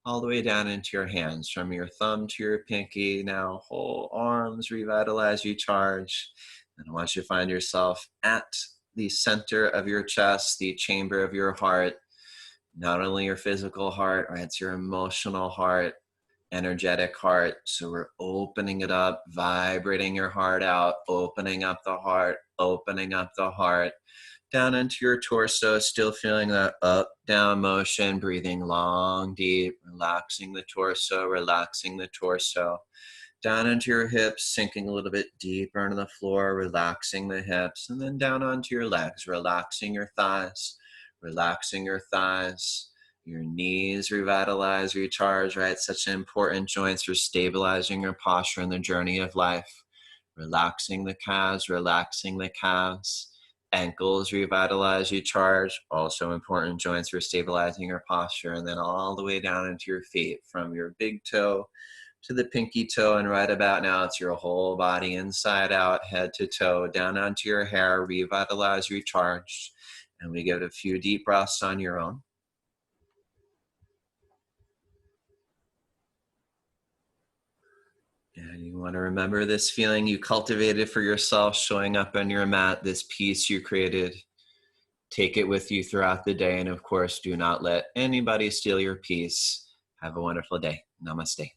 all the way down into your hands, from your thumb to your pinky. Now whole arms revitalize, recharge. And I want you to find yourself at the center of your chest, the chamber of your heart, not only your physical heart, right? It's your emotional heart, energetic heart. So we're opening it up, vibrating your heart out, opening up the heart, down into your torso, still feeling that up, down motion, breathing long, deep, relaxing the torso, down into your hips, sinking a little bit deeper into the floor, relaxing the hips, and then down onto your legs, relaxing your thighs, your knees revitalize, recharge, right? Such important joints for stabilizing your posture in the journey of life. Relaxing the calves, ankles revitalize, recharge, also important joints for stabilizing your posture, and then all the way down into your feet, from your big toe to the pinky toe, and right about now it's your whole body inside out, head to toe, down onto your hair, revitalize, recharge, and we give it a few deep breaths on your own. And you want to remember this feeling you cultivated for yourself, showing up on your mat, this peace you created. Take it with you throughout the day. And of course, do not let anybody steal your peace. Have a wonderful day. Namaste.